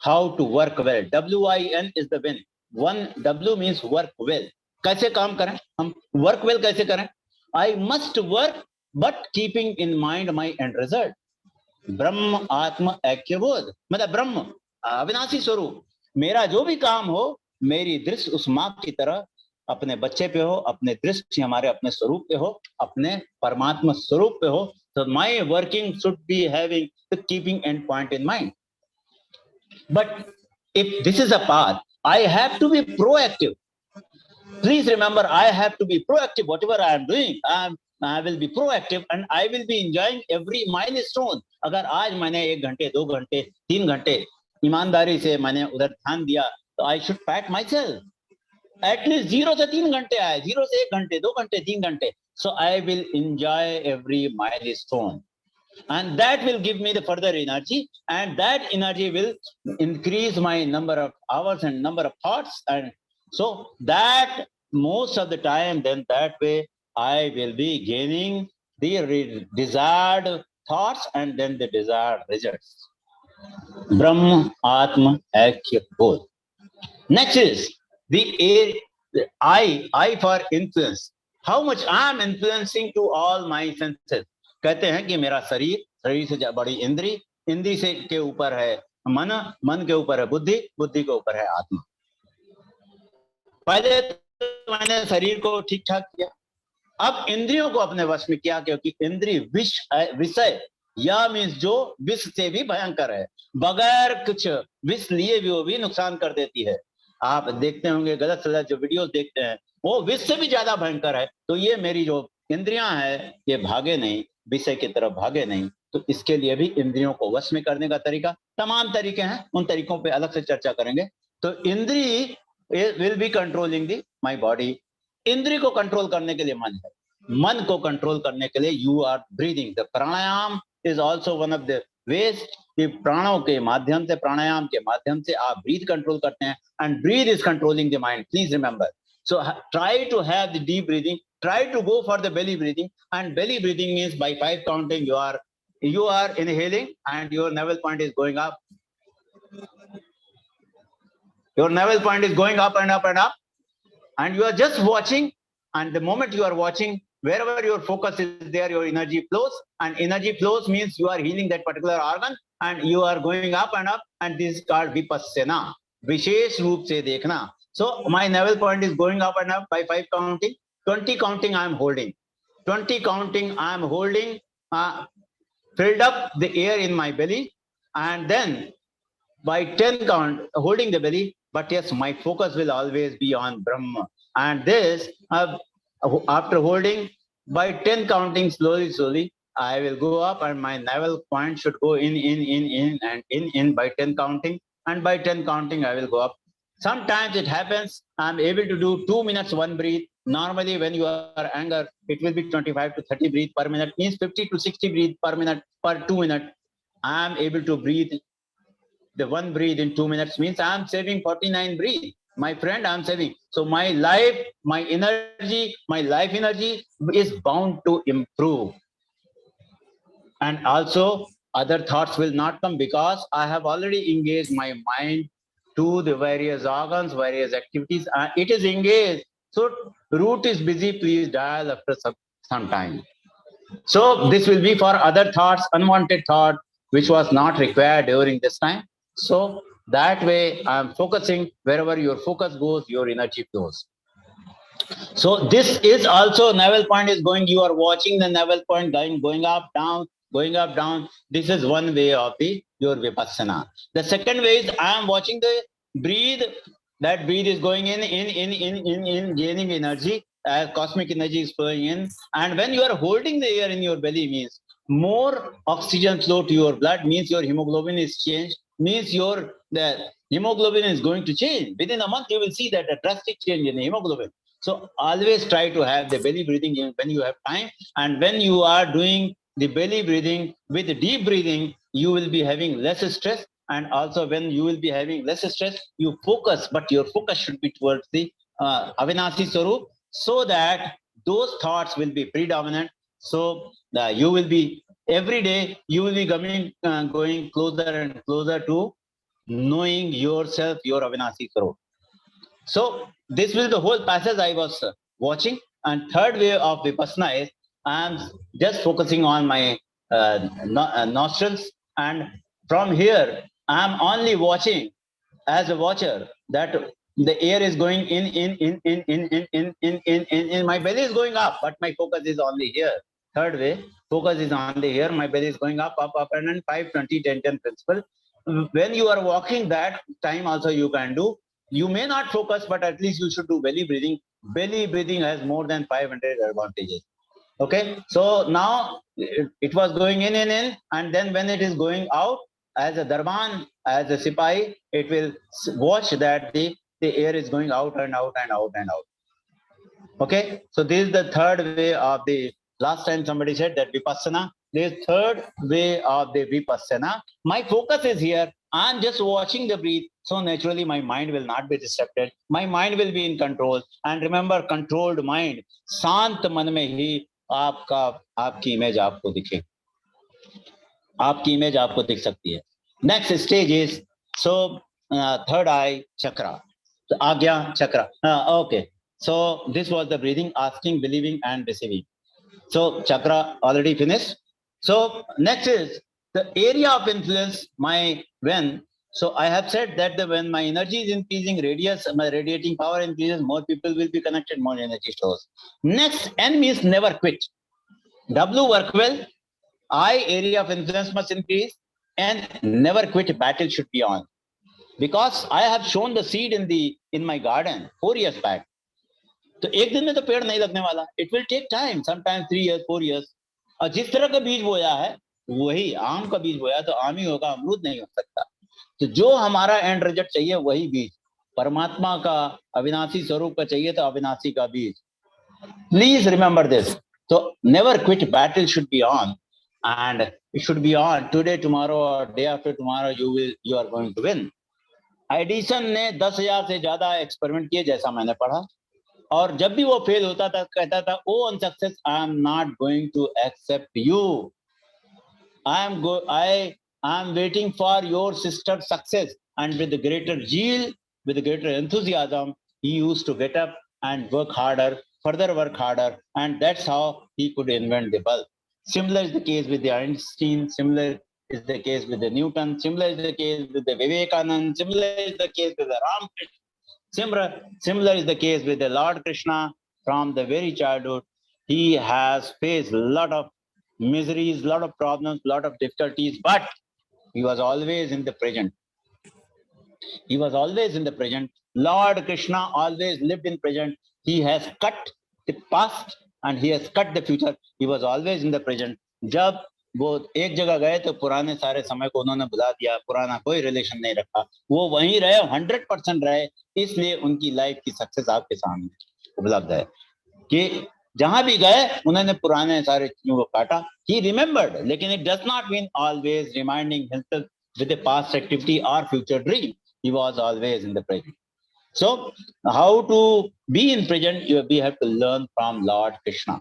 how to work well. WIN is the win. 1W means work well. कैसे काम करें हम, वर्क वेल कैसे करें? I must work but keeping in mind my end result. ब्रह्म आत्म ऐक्य बोध, मतलब ब्रह्म अविनाशी स्वरूप। मेरा जो भी काम हो, मेरी दृष्टि उस मां की तरह अपने बच्चे पे हो, अपने दृष्टि हमारे अपने स्वरूप पे हो, अपने परमात्मा स्वरूप पे हो। तो my working should be having the keeping and point in mind. But if this is a path, I have to be proactive. Please remember, I have to be proactive. Whatever I am doing, I will be proactive and I will be enjoying every milestone. अगर आज मैंने 1 घंटे 2 घंटे 3 घंटे ईमानदारी से मैंने उधर ध्यान दिया, तो I should pat myself. At least 0 से 3 घंटे आए, 0 से 1 घंटे 2 घंटे 3 घंटे. So I will enjoy every milestone. And that will give me the further energy, and that energy will increase my number of hours and number of thoughts, and so that most of the time, then that way I will be gaining the desired thoughts and then the desired results. Brahma Atma Aikya Bodh. Next is the I for influence. How much I am influencing to all my senses. कहते हैं कि मेरा शरीर, शरीर से बड़ी इंद्री, इंद्री से के ऊपर है मन, मन के ऊपर है बुद्धि, बुद्धि के ऊपर है आत्मा। पहले तो मैंने शरीर को ठीक ठाक किया, अब इंद्रियों को अपने वश में किया, क्योंकि इंद्रिय विषय या मीन्स जो विष से भी भयंकर है, बगैर कुछ विष लिए भी वो भी नुकसान कर देती है। आप देखते होंगे गलत सलत जो वीडियोस देखते हैं, वो विष से भी ज्यादा भयंकर है। तो ये मेरी जो इंद्रियां है, ये भागे नहीं, विषय की तरफ भागे नहीं। तो इसके लिए भी इंद्रियों को वश में करने का तरीका, तमाम तरीके हैं, उन तरीकों पे अलग से चर्चा करेंगे। तो इंद्री will be controlling the my body. इंद्री को कंट्रोल करने के लिए मन है, मन को कंट्रोल करने के लिए you are breathing. The pranayama is also one of the ways कि प्राणों के माध्यम से, प्राणायाम के माध्यम से आप ब्रीथ कंट्रोल करते हैं, and breath is controlling the mind. Please remember, so try to have the deep breathing, try to go for the belly breathing, and belly breathing means by 5 counting you are inhaling and your navel point is going up, your navel point is going up and up and up, and you are just watching, and the moment you are watching, wherever your focus is there, your energy flows, and energy flows means you are healing that particular organ and you are going up and up, and this is called vipassana, विशेष रूप से देखना। So my navel point is going up and up by 5 counting. 20 counting I am holding. 20 counting I am holding, filled up the air in my belly, and then by 10 count holding the belly. But yes, my focus will always be on Brahma. And this after holding by 10 counting slowly, I will go up, and my navel point should go in and in by 10 counting. And by 10 counting I will go up. Sometimes it happens I'm able to do 2 minutes 1 breath. Normally when you are anger, it will be 25 to 30 breath per minute, means 50 to 60 breath per minute per 2 minutes. I am able to breathe the 1 breath in 2 minutes, means I am saving 49 breath. My friend, I am saving. So my life, my energy, my life energy is bound to improve. And also other thoughts will not come, because I have already engaged my mind to the various organs, various activities. It is engaged. So root is busy, please dial after some time. So this will be for other thoughts, unwanted thought, which was not required during this time. So that way I am focusing. Wherever your focus goes, your energy flows. So this is also navel point is going, you are watching the navel point going up, down, going up, down. This is one way of your vipassana. The second way is I am watching the breathe. That breathe is going in, gaining energy. Cosmic energy is flowing in. And when you are holding the air in your belly, means more oxygen flow to your blood, means your hemoglobin is changed, means the hemoglobin is going to change. Within a month, you will see that a drastic change in the hemoglobin. So always try to have the belly breathing when you have time, and when you are doing the belly breathing, with deep breathing, you will be having less stress. And also when you will be having less stress, you focus, but your focus should be towards the Avinasi Swarup, so that those thoughts will be predominant. So you will be, every day, you will be going closer and closer to knowing yourself, your Avinasi Swarup. So this was the whole passage I was watching. And third way of Vipassana is I am just focusing on my nostrils, and from here I am only watching as a watcher that the air is going in, my belly is going up, but my focus is only here. Third way, focus is only here, my belly is going up, and then 5, 20, 10, 10 principle. When you are walking, that time also you can do. You may not focus, but at least you should do belly breathing. Belly breathing has more than 500 advantages. Okay, so now it was going in, and then when it is going out, as a darban, as a sipai, it will watch that the air is going out and out and out and out. Okay, so this is the third way of the, last time somebody said that Vipassana, this third way of the Vipassana. My focus is here. I'm just watching the breath. So naturally my mind will not be distracted. My mind will be in control. And remember, controlled mind, शांत मन में ही आपकी image आपको दिखे, आपकी image आपको दिख सकती है. Next stage is, so third eye chakra, so Agya chakra. Okay, so this was the breathing, asking, believing and receiving. So chakra already finished. So next is the area of influence. So I have said that when my energy is increasing, my radiating power increases, more people will be connected, more energy flows. Next, N means never quit. W, work well. I, area of influence must increase, and never quit, battle should be on. Because I have shown the seed in my garden 4 years back. तो एक दिन में तो पेड़ नहीं लगने वाला. It will take time, sometimes 3 years, 4 years. और जिस तरह का बीज बोया है, वही आम का बीज बोया तो आम ही होगा, अमरूद नहीं हो सकता. तो जो हमारा एंड रिजल्ट चाहिए वही बीज, परमात्मा का अविनाशी स्वरूप का चाहिए तो अविनाशी का बीज. Please remember this. So never quit, battle should be on, and it should be on today, tomorrow or day after tomorrow. You are going to win. Edison ने 10,000 से ज्यादा एक्सपेरिमेंट किए, जैसा मैंने पढ़ा, और जब भी वो फेल होता था कहता था, oh unsuccess, I am not going to accept you, I am waiting for your sister's success. And with the greater zeal, with the greater enthusiasm, he used to get up and work harder, further work harder, and that's how he could invent the bulb. Similar is the case with the Einstein, similar is the case with the Newton, similar is the case with the Vivekanand, similar is the case with the Ramakrishna, similar is the case with the Lord Krishna. From the very childhood, he has faced a lot of miseries, a lot of problems, a lot of difficulties, but he was always in the present. He was always in the present. Lord Krishna always lived in present. He has cut the past and he has cut the future. He was always in the present. जब वो एक जगह गए तो पुराने सारे समय को उन्होंने बुला दिया, पुराना कोई रिलेशन नहीं रखा, वो वहीं रहे, 100% रहे, इसलिए उनकी लाइफ की सक्सेस आपके सामने उपलब्ध है कि जहां भी गए उन्होंने पुराने सारे चीजों को काटा. He remembered, लेकिन it does not mean always reminding himself with a past activity or future dream. He was always in the present. So how to be in present, we have to learn from Lord Krishna.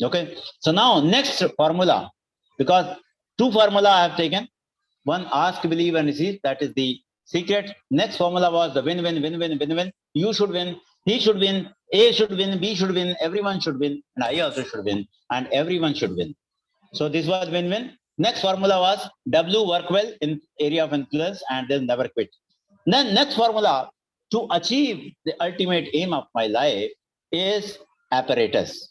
Okay, so now next formula, because 2 formula I have taken, one ask, believe and receive, that is the secret. Next formula was the win, win, win, win, win, win. You should win, he should win, A should win, B should win, everyone should win, and I also should win, and everyone should win. So this was win-win. Next formula was W, work well in area of influence and then never quit. Then next formula to achieve the ultimate aim of my life is apparatus.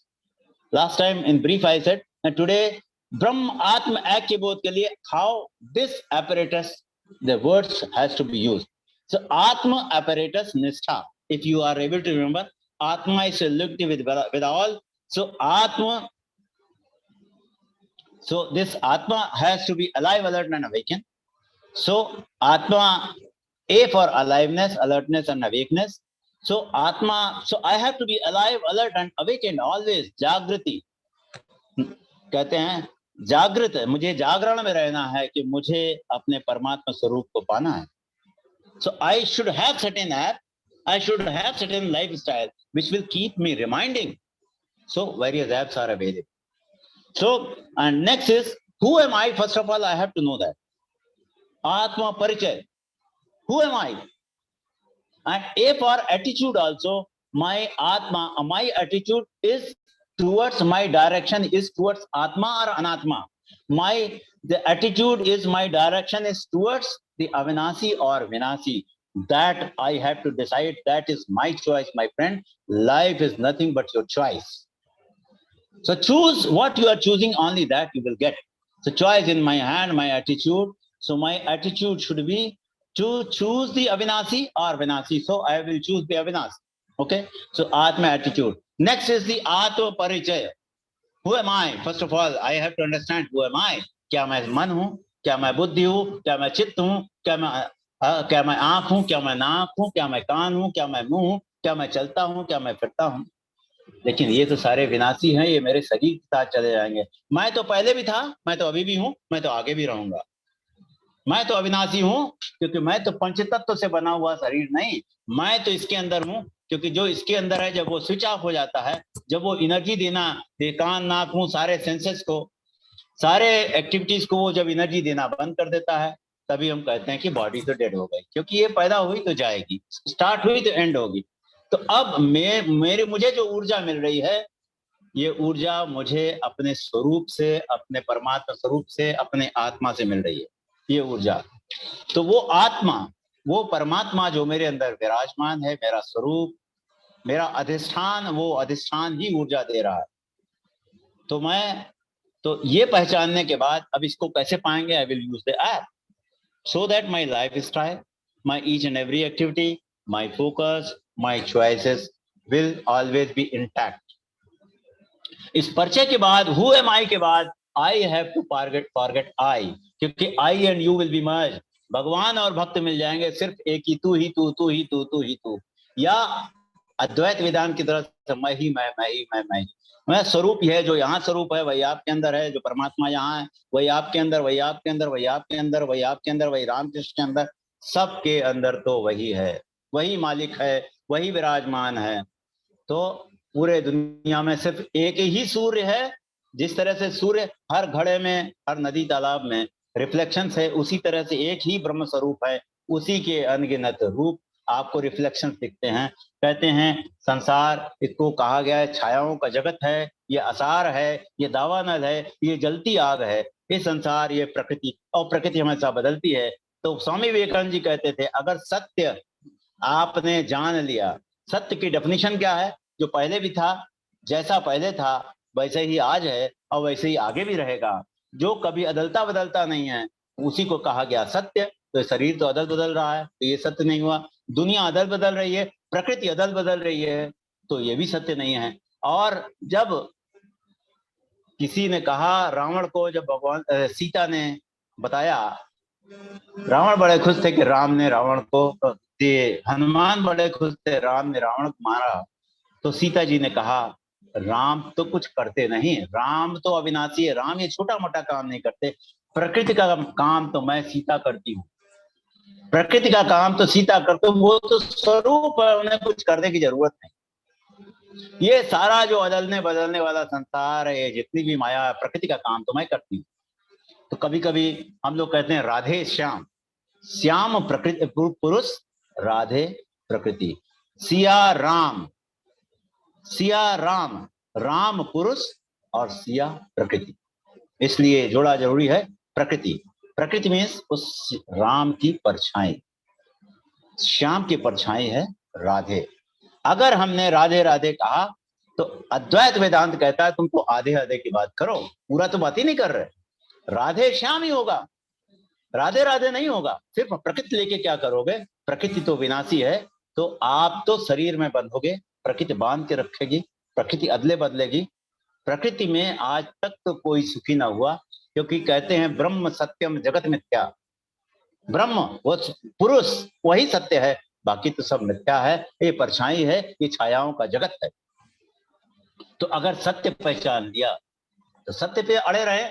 Last time in brief I said, and today Brahm Atma Aikya Bodh ke liye how this apparatus, the words has to be used. So Atma apparatus Nishtha. If you are able to remember, Atma is looked with all. So Atma, so this Atma has to be alive, alert and awakened. So Atma, A for aliveness, alertness and awakeness. So Atma, so I have to be alive, alert and awakened always. Jagrati. कहते हैं जागृत है, मुझे जागरण में रहना है कि मुझे अपने परमात्मा स्वरूप को पाना है. So I should have certain app, I should have certain lifestyle which will keep me reminding. So various apps are available. So, and next is, who am I? First of all, I have to know that. Atma Parichay. Who am I? And A for attitude also, my Atma, my attitude is towards, my direction is towards Atma or Anatma. The attitude is, my direction is towards the Avinasi or Vinasi. That I have to decide. That is my choice, my friend. Life is nothing but your choice. So choose what you are choosing, only that you will get. So choice in my hand, my attitude. So my attitude should be to choose the Avinasi or Vinasi. So I will choose the Avinasi. Okay. So Atma attitude. Next is the Atma Parichay. Who am I? First of all, I have to understand who am I. क्या मैं मन हूँ, क्या मैं बुद्धि हूँ, क्या मैं चित्त हूँ, क्या मैं आंख हूँ, क्या मैं नाक हूँ, क्या मैं कान हूँ, क्या मैं मुंह हूँ, क्या मैं चलता हूँ, क्या मैं फिरता हूँ. लेकिन ये तो सारे विनाशी हैं, ये मेरे शरीर के साथ चले जाएंगे. मैं तो पहले भी था, मैं तो अभी भी हूँ, मैं तो आगे भी रहूंगा. मैं तो अविनाशी हूँ क्योंकि मैं तो पंचतत्व से बना हुआ शरीर नहीं, मैं तो इसके अंदर हूँ. क्योंकि जो इसके अंदर है, जब वो स्विच ऑफ हो जाता है, जब वो एनर्जी देना, कान नाक मुंह सारे सेंसेस को, सारे एक्टिविटीज को वो जब एनर्जी देना बंद कर देता है, तभी हम कहते हैं कि बॉडी तो डेड हो गई. क्योंकि ये पैदा हुई तो जाएगी, स्टार्ट हुई तो एंड होगी. तो अब मुझे जो ऊर्जा मिल रही है, ये ऊर्जा मुझे अपने स्वरूप से, अपने परमात्मा स्वरूप से, अपने आत्मा से मिल रही है, ये ऊर्जा. तो वो आत्मा, वो परमात्मा जो मेरे अंदर विराजमान है, मेरा स्वरूप, मेरा अधिष्ठान, वो अधिष्ठान ही ऊर्जा दे रहा है. तो ये पहचानने के बाद अब इसको कैसे पाएंगे? I will use the app so that my life style, my each and every activity, my focus, my choices will always be intact. इस परिचय के बाद, हु एम आई के बाद, I have to forget I, क्योंकि I and you will be merge. भगवान और भक्त मिल जाएंगे, सिर्फ एक ही तू ही तू, तू ही तू, तू ही तू. या अद्वैत वेदांत की तरफ से मैं ही मैं स्वरूप है. जो यहाँ स्वरूप है वही आपके अंदर है, जो परमात्मा यहाँ है वही आपके अंदर, वही आपके अंदर, वही आपके अंदर, वही आपके अंदर, वही रामकृष्ण के अंदर, सबके अंदर तो वही है, वही मालिक है, वही विराजमान है. तो पूरे दुनिया में सिर्फ एक ही सूर्य है. जिस तरह से सूर्य हर घड़े में, हर नदी तालाब में रिफ्लेक्शंस है, उसी तरह से एक ही ब्रह्म स्वरूप है, उसी के अनगिनत रूप आपको रिफ्लेक्शन दिखते हैं. कहते हैं संसार, इसको कहा गया है छायाओं का जगत है, ये असार है, ये दावानल है, ये जलती आग है, ये संसार, ये प्रकृति, और प्रकृति हमेशा बदलती है. तो स्वामी विवेकानंद जी कहते थे, अगर सत्य आपने जान लिया, सत्य की डेफिनेशन क्या है? जो पहले भी था, जैसा पहले था वैसे ही आज है और वैसे ही आगे भी रहेगा, जो कभी अदलता बदलता नहीं है, उसी को कहा गया सत्य. तो शरीर तो अदल बदल रहा है, तो ये सत्य नहीं हुआ. दुनिया अदल बदल रही है, प्रकृति अदल बदल रही है, तो ये भी सत्य नहीं है. और जब किसी ने कहा रावण को, जब भगवान सीता ने बताया, रावण बड़े खुश थे कि राम ने रावण को दिए, हनुमान बड़े खुश थे राम ने रावण को मारा. तो सीता जी ने कहा राम तो कुछ करते नहीं, राम तो अविनाशी है, राम ये छोटा मोटा काम नहीं करते, प्रकृति का काम तो मैं सीता करती हूँ, प्रकृति का काम तो सीता करते हूँ, वो तो स्वरूप है, उन्हें कुछ करने की जरूरत नहीं. ये सारा जो अदलने बदलने वाला संसार है, जितनी भी माया है, प्रकृति का काम तो मैं करती हूँ. तो कभी कभी हम लोग कहते हैं राधे श्याम, श्याम प्रकृति पुरुष, राधे प्रकृति. सिया राम, राम पुरुष और सिया प्रकृति. इसलिए जोड़ा जरूरी है. प्रकृति, प्रकृति में उस राम की परछाई, श्याम की परछाई है राधे. अगर हमने राधे राधे कहा तो अद्वैत वेदांत कहता है तुमको आधे आधे की बात करो, पूरा तो बात ही नहीं कर रहे. राधे श्याम ही होगा, राधे राधे नहीं होगा. सिर्फ प्रकृति लेके क्या करोगे? प्रकृति तो विनाशी है, तो आप तो शरीर में बंधोगे, प्रकृति बांध के रखेगी, प्रकृति अदले बदलेगी. प्रकृति में आज तक तो कोई सुखी ना हुआ, क्योंकि कहते हैं ब्रह्म सत्यम जगत मिथ्या. ब्रह्म वो पुरुष वही सत्य है, बाकी तो सब मिथ्या है, ये परछाई है, ये छायाओं का जगत है. तो अगर सत्य पहचान लिया तो सत्य पे अड़े रहे,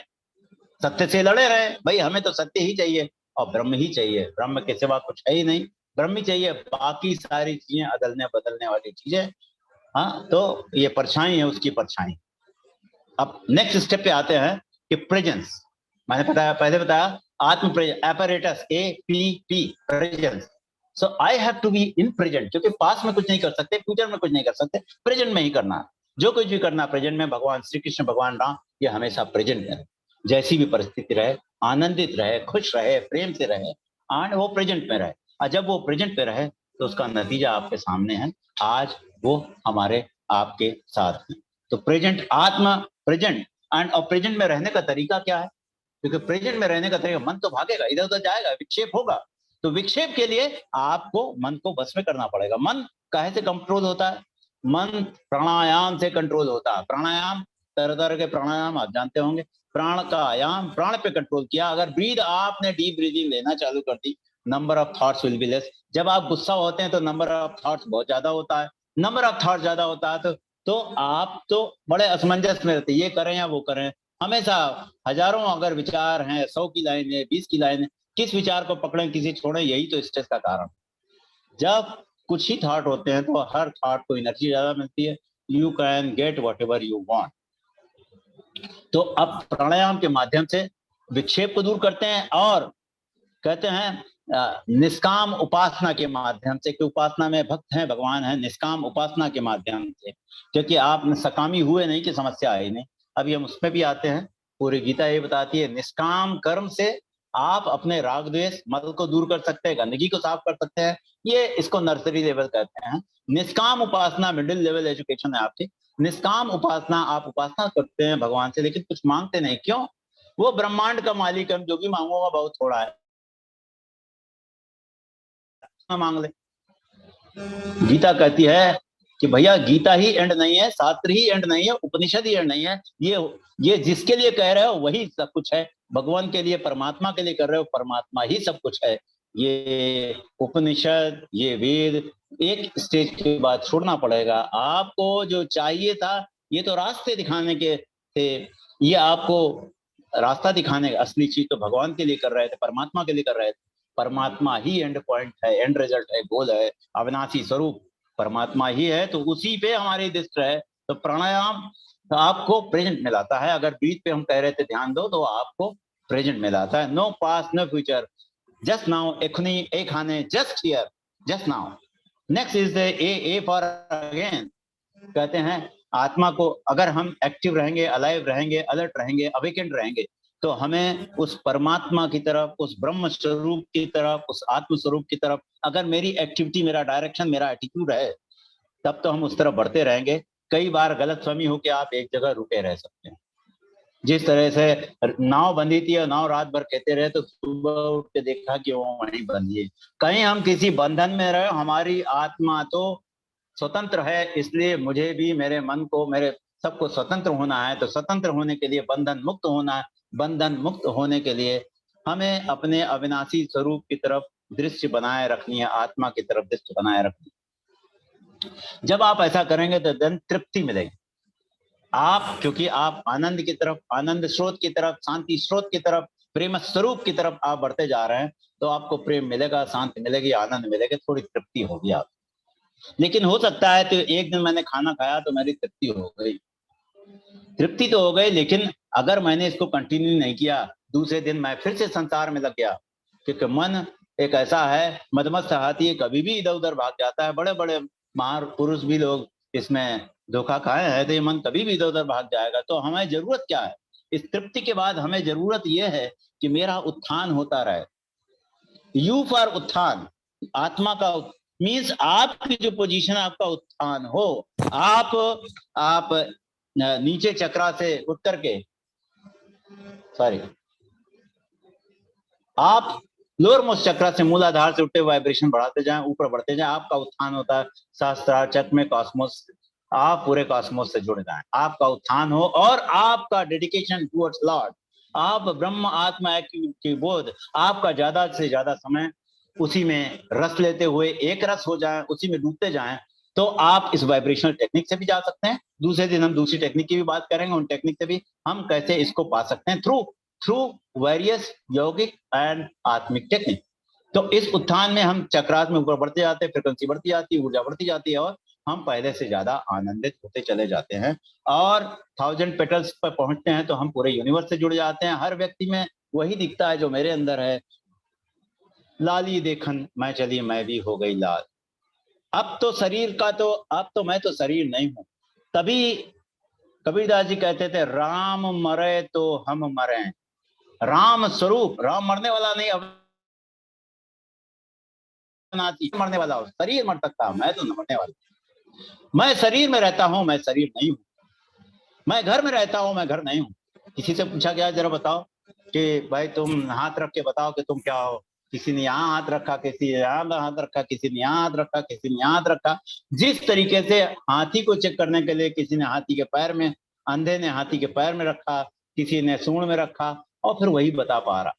सत्य से लड़े रहे, भाई हमें तो सत्य ही चाहिए और ब्रह्म ही चाहिए, ब्रह्म के सिवा कुछ है ही नहीं, ब्रह्म ही चाहिए, बाकी सारी चीजें अदलने बदलने वाली चीजें। हाँ, तो ये परछाई है उसकी परछाई। अब नेक्स्ट स्टेप पे आते हैं कि प्रेजेंस, मैंने पहले बताया आत्म presence, apparatus, APP, presence. So I have to be in present, क्योंकि पास्ट में कुछ नहीं कर सकते, फ्यूचर में कुछ नहीं कर सकते, प्रेजेंट में ही करना। जो कुछ भी करना प्रेजेंट में, भगवान श्री कृष्ण, भगवान राम, ये हमेशा प्रेजेंट में, जैसी भी परिस्थिति रहे, आनंदित रहे, खुश रहे, प्रेम से रहे, और वो प्रेजेंट में रहे। और जब वो प्रेजेंट पे रहे तो उसका नतीजा आपके सामने है, आज वो हमारे आपके साथ है। तो प्रेजेंट, आत्मा प्रेजेंट, एंड और प्रेजेंट में रहने का तरीका क्या है? क्योंकि प्रेजेंट में रहने का तरीका, मन तो भागेगा, इधर उधर जाएगा, विक्षेप होगा, तो विक्षेप के लिए आपको मन को बस में करना पड़ेगा। मन काहे से कंट्रोल होता है? मन प्राणायाम से कंट्रोल होता है। प्राणायाम, तरह तरह के प्राणायाम आप जानते होंगे। प्राण का आयाम, प्राण पे कंट्रोल किया, अगर ब्रीद आपने डीप ब्रीदिंग लेना चालू कर दी, number of thoughts will be less. जब आप गुस्सा होते हैं तो नंबर ऑफ थॉट्स बहुत ज्यादा होता है, नंबर ऑफ थॉट्स ज्यादा होता है तो आप तो बड़े असमंजस में रहते, ये करें या वो करें, हमेशा हजारों अगर विचार हैं, 100 की लाइन है, 20 की लाइन है, किस विचार को पकड़ें, किसी छोड़ें, यही तो स्ट्रेस का कारण। जब कुछ ही थॉट होते हैं तो हर थॉट को एनर्जी ज्यादा मिलती है, you can get what ever you want. तो अब प्राणायाम के माध्यम से विक्षेप को दूर करते हैं, और कहते हैं निष्काम उपासना के माध्यम से, कि उपासना में भक्त हैं, भगवान है, निष्काम उपासना के माध्यम से, क्योंकि आप सकामी हुए नहीं कि समस्या आई नहीं। अभी हम उसमें भी आते हैं, पूरी गीता ये बताती है, निष्काम कर्म से आप अपने राग द्वेष मल को दूर कर सकते हैं, गंदगी को साफ कर सकते हैं। ये इसको नर्सरी लेवल कहते हैं। निष्काम उपासना मिडिल लेवल एजुकेशन है आपकी। निष्काम उपासना, आप उपासना करते हैं भगवान से, लेकिन कुछ मांगते नहीं, क्यों? वो ब्रह्मांड का मालिक है, जो भी मांगूंगा बहुत थोड़ा है, मांग ले। गीता कहती है कि भैया गीता ही एंड नहीं है, शास्त्र ही एंड नहीं है, उपनिषद ही एंड नहीं है, ये जिसके लिए कह रहे हो वही सब कुछ है। भगवान के लिए, परमात्मा के लिए कर रहे हो, परमात्मा ही सब कुछ है। ये उपनिषद, ये वेद, एक स्टेज के बाद छोड़ना पड़ेगा आपको। जो चाहिए था, ये तो रास्ते दिखाने के थे, ये आपको रास्ता दिखाने का, असली चीज तो भगवान के लिए कर रहे थे, परमात्मा के लिए कर रहे थे। परमात्मा ही एंड पॉइंट है, एंड रिजल्ट है, गोल है, अविनाशी स्वरूप परमात्मा ही है, तो उसी पे हमारी दृष्टि है। तो प्राणायाम तो आपको प्रेजेंट में लाता है। अगर बीच पे हम कह रहे थे ध्यान दो, तो आपको प्रेजेंट में लाता है। No past, no future, just now, एखुनी, एक खाने, just here, just now. Next is the A for again. कहते हैं आत्मा को, अगर हम एक्टिव रहेंगे, अलाइव रहेंगे, अलर्ट रहेंगे, अवेकेंड रहेंगे, तो हमें उस परमात्मा की तरफ, उस ब्रह्म स्वरूप की तरफ, उस आत्म स्वरूप की तरफ अगर मेरी एक्टिविटी, मेरा डायरेक्शन, मेरा एटीट्यूड है, तब तो हम उस तरफ बढ़ते रहेंगे। कई बार गलत फहमी होकर आप एक जगह रुके रह सकते हैं। जिस तरह से नाव बंधी थी और नाव रात भर कहते रहे, तो सुबह उठ के देखा कि वो वहीं बंधी है। कहीं हम किसी बंधन में रहे, हमारी आत्मा तो स्वतंत्र है, इसलिए मुझे भी, मेरे मन को, मेरे सबको स्वतंत्र होना है। तो स्वतंत्र होने के लिए बंधन मुक्त होना है। बंधन मुक्त होने के लिए हमें अपने अविनाशी स्वरूप की तरफ दृष्टि बनाए रखनी है, आत्मा की तरफ दृष्टि बनाए रखनी है। जब आप ऐसा करेंगे तो दिन तृप्ति मिलेगी आप, क्योंकि आप आनंद की तरफ, आनंद स्रोत की तरफ, शांति स्रोत की तरफ, प्रेम स्वरूप की तरफ आप बढ़ते जा रहे हैं, तो आपको प्रेम मिलेगा, शांति मिलेगी, आनंद मिलेगा, थोड़ी तृप्ति होगी आप। लेकिन हो सकता है तो एक दिन मैंने खाना खाया तो मेरी तृप्ति हो गई, तृप्ति तो हो गई, लेकिन अगर मैंने इसको कंटिन्यू नहीं किया, दूसरे दिन मैं फिर से संसार में लग गया। क्योंकि मन एक ऐसा है, मदमस्त हाथी, कभी भी इधर उधर भाग जाता है। बड़े बड़े महापुरुष भी लोग इसमें धोखा खाए हैं, तो ये मन कभी भी इधर उधर भाग जाएगा। तो हमें जरूरत क्या है? इस तृप्ति के बाद हमें जरूरत यह है कि मेरा उत्थान होता रहे। यू फॉर उत्थान, आत्मा का मीन्स आपकी जो पोजीशन, आपका उत्थान हो। आप नीचे चक्रा से उठ करके, सॉरी, आप लोअर मोस्ट चक्रा से, मूलाधार से उठते वाइब्रेशन बढ़ाते जाएं, ऊपर बढ़ते जाएं, आपका उत्थान होता है। सहस्त्रार चक्र में कॉस्मोस, आप पूरे कॉस्मोस से जुड़ जाएं, आपका उत्थान हो, और आपका डेडिकेशन टुवर्ड्स लॉर्ड, आप ब्रह्म आत्मा की बोध, आपका ज्यादा से ज्यादा समय उसी में रस लेते हुए एक रस हो जाए, उसी में डूबते जाएं, तो आप इस वाइब्रेशनल टेक्निक से भी जा सकते हैं। दूसरे दिन हम दूसरी टेक्निक की भी बात करेंगे, उन टेक्निक से भी हम कैसे इसको पा सकते हैं, through through various yogic and आत्मिक टेक्निक। तो इस उत्थान में हम चक्रात में ऊपर बढ़ते जाते हैं, फ्रिक्वेंसी बढ़ती जाती है, ऊर्जा बढ़ती जाती है और हम पहले से ज्यादा आनंदित होते चले जाते हैं और 1000 पेटल्स पर पहुंचते हैं तो हम पूरे यूनिवर्स से जुड़ जाते हैं। हर व्यक्ति में वही दिखता है जो मेरे अंदर है, लाली देखन मैं चली मैं भी हो गई लाल। अब तो शरीर का तो अब तो मैं तो शरीर नहीं हूं। तभी कबीरदास जी कहते थे राम मरे तो हम मरे। राम स्वरूप, राम मरने वाला नहीं, अविनाशी मरने वाला हो, शरीर मर सकता, मैं तो न मरने वाला। मैं शरीर में रहता हूं, मैं शरीर नहीं हूं। मैं घर में रहता हूं, मैं घर नहीं हूं। किसी से पूछा गया जरा बताओ कि भाई तुम हाथ रख के बताओ कि तुम क्या हो। किसी ने यहाँ हाथ रखा, किसी ने यहाँ हाथ रखा, किसी ने यहाँ हाथ रखा, किसी ने यहाँ हाथ रखा। जिस तरीके से हाथी को चेक करने के लिए किसी ने हाथी के पैर में, अंधे ने हाथी के पैर में रखा, किसी ने सूंड में रखा और फिर वही बता पा रहा।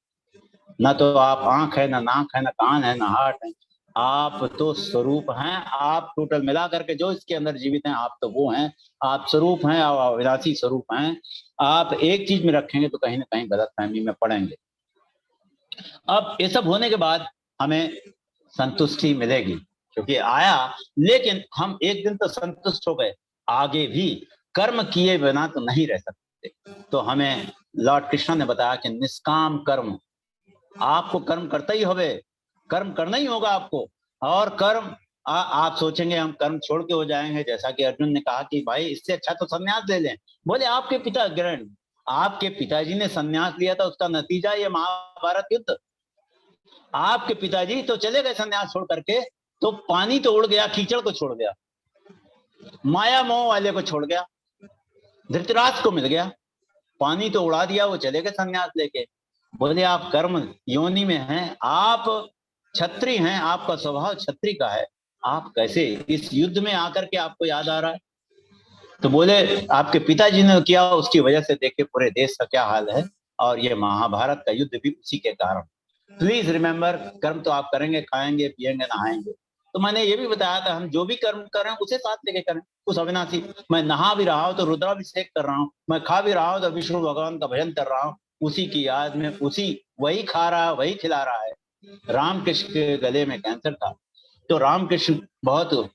ना तो आप आंख है, ना नाक है, ना कान है, ना हार्ट है। आप तो स्वरूप हैं। आप टोटल मिला करके जो इसके अंदर जीवित हैं आप तो वो हैं। आप स्वरूप हैं, आप अविनाशी स्वरूप हैं। आप एक चीज में रखेंगे तो कहीं ना कहीं गलत फहमी में पड़ेंगे। अब ये सब होने के बाद हमें संतुष्टि मिलेगी क्योंकि आया, लेकिन हम एक दिन तो संतुष्ट हो गए, आगे भी कर्म किए बिना तो नहीं रह सकते। तो हमें लॉर्ड कृष्ण ने बताया कि निष्काम कर्म, आपको कर्म करता ही होवे, कर्म करना ही होगा आपको। और कर्म आप सोचेंगे हम कर्म छोड़ के हो जाएंगे, जैसा कि अर्जुन ने कहा कि भाई इससे अच्छा तो संन्यास ले लें। बोले आपके पिता ग्रहण, आपके पिताजी ने संन्यास लिया था, उसका नतीजा ये महाभारत युद्ध। आपके पिताजी तो चले गए संन्यास छोड़ करके, तो पानी तो उड़ गया, कीचड़ को छोड़ गया, माया मोह वाले को छोड़ गया, धृतराष्ट्र को मिल गया, पानी तो उड़ा दिया, वो चले गए संन्यास लेके। बोले आप कर्म योनि में हैं, आप छत्री हैं, आपका स्वभाव छत्री का है, आप कैसे इस युद्ध में आकर के आपको याद आ रहा है। तो बोले आपके पिताजी ने किया, उसकी वजह से देखिए पूरे देश का क्या हाल है और ये महाभारत का युद्ध भी उसी के कारण। प्लीज रिमेंबर, कर्म तो आप करेंगे, खाएंगे पिएंगे नहाएंगे। तो मैंने ये भी बताया था हम जो भी कर्म करें उसे साथ लेके करें, उस अविनाशी। मैं नहा भी रहा हूं तो रुद्राभिषेक कर रहा हूं, मैं खा भी रहा हूं तो विष्णु भगवान का भजन कर रहा हूं, उसी की याद में, उसी वही खा रहा है वही खिला रहा है। रामकृष्ण के गले में कैंसर था तो रामकृष्ण बहुत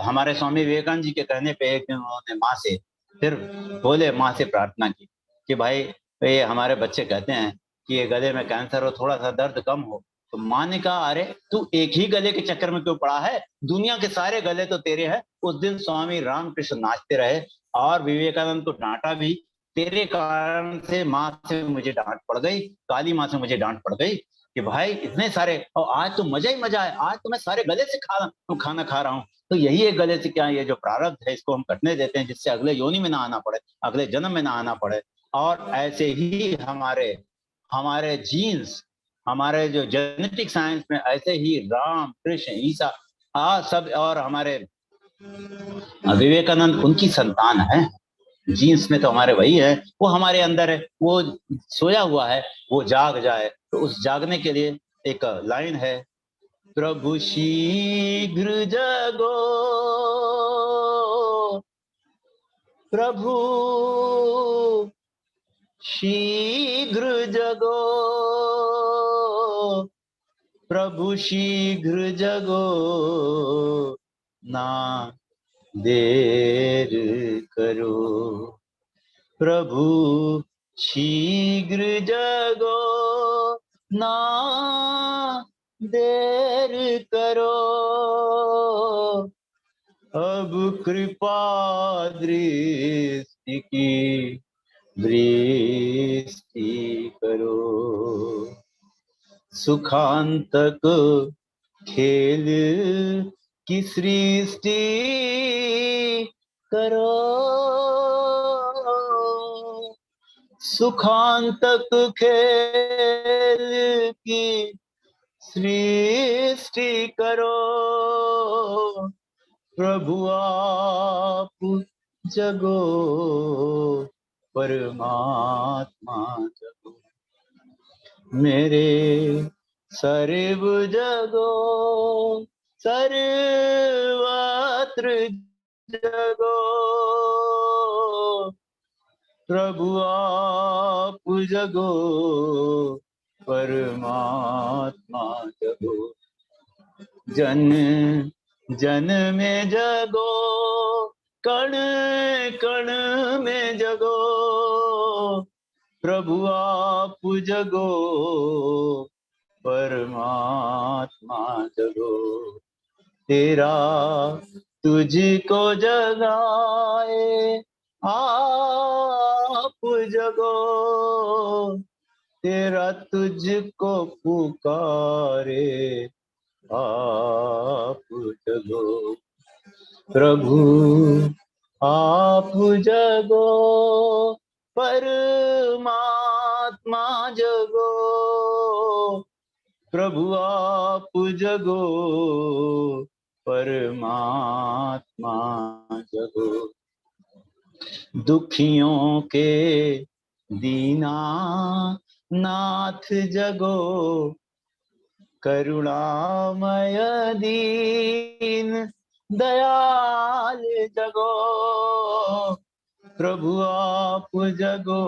हमारे स्वामी विवेकानंद जी के कहने पे एक दिन उन्होंने माँ से, फिर बोले माँ से प्रार्थना की कि भाई ये हमारे बच्चे कहते हैं कि ये गले में कैंसर हो, थोड़ा सा दर्द कम हो। तो माँ ने कहा अरे तू एक ही गले के चक्कर में क्यों पड़ा है, दुनिया के सारे गले तो तेरे हैं। उस दिन स्वामी रामकृष्ण नाचते रहे और विवेकानंद को डांटा भी, तेरे कारण से माँ से मुझे डांट पड़ गई, काली माँ से मुझे डांट पड़ गई कि भाई इतने सारे, और आज तो मजा ही मजा है, आज तो मैं सारे गले से खाना खा रहा हूँ। तो यही एक गले से क्या, ये जो प्रारब्ध है इसको हम कटने देते हैं जिससे अगले योनि में ना आना पड़े, अगले जन्म में ना आना पड़े। और ऐसे ही हमारे हमारे जीन्स, हमारे जो जेनेटिक साइंस में ऐसे ही राम कृष्ण ईसा सब, और हमारे विवेकानंद उनकी संतान है। जीन्स में तो हमारे वही है, वो हमारे अंदर है, वो सोया हुआ है, वो जाग जाए। तो उस जागने के लिए एक लाइन है, प्रभु शीघ्र जगो, प्रभु शीघ्र जगो, प्रभु शीघ्र जगो, ना देर करो, प्रभु शीघ्र जगो, ना देर करो, अब कृपा दृष्टि की दृष्टि करो, सुखांतक खेल की सृष्टि करो, सुखांतक खेल की सृष्टि करो, प्रभु आप जगो, परमात्मा जगो, मेरे सर्व जगो, सर्वत्र जगो, प्रभु आप जगो परमात्मा जगो, जन जन में जगो, कण कण में जगो, प्रभु आप जगो परमात्मा जगो, तेरा तुझको जगाए आप जगो, तेरा तुझको पुकारे आप जगो, प्रभु आप जगो परमात्मा जगो, प्रभु आप जगो परमात्मा जगो, दुखियों के दीना नाथ जगो, करुणामय दीन दयाल जगो, प्रभु आप जगो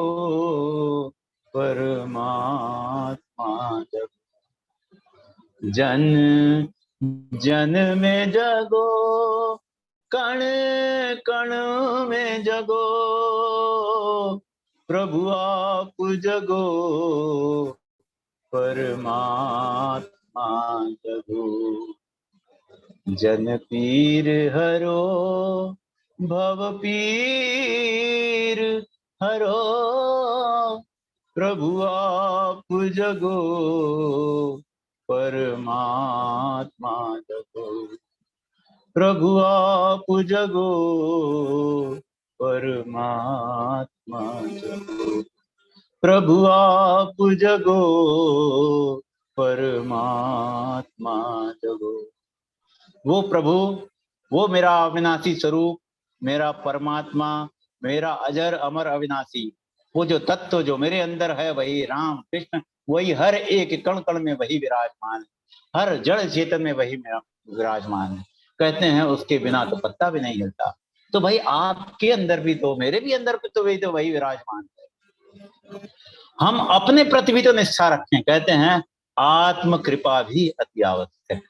परमात्मा जगो, जन जन में जगो, कण कण में जगो, प्रभु आप जगो परमात्मा जगो, जन पीर हरो भव पीर हरो, प्रभु आप जगो परमात्मा जगो, प्रभु आप जगो परमात्मा जगो, प्रभु आप जगो परमात्मा जगो। वो प्रभु, वो मेरा अविनाशी स्वरूप, मेरा परमात्मा, मेरा अजर अमर अविनाशी, वो जो तत्व जो मेरे अंदर है वही राम कृष्ण, वही हर एक कण कण में वही विराजमान है, हर जड़ चेतन में वही मेरा विराजमान है। कहते हैं उसके बिना तो पत्ता भी नहीं हिलता। तो भाई आपके अंदर भी तो, मेरे भी अंदर भी तो वही विराजमान है। हम अपने प्रति भी तो निष्ठा रखें। कहते हैं आत्म कृपा भी अति आवश्यक,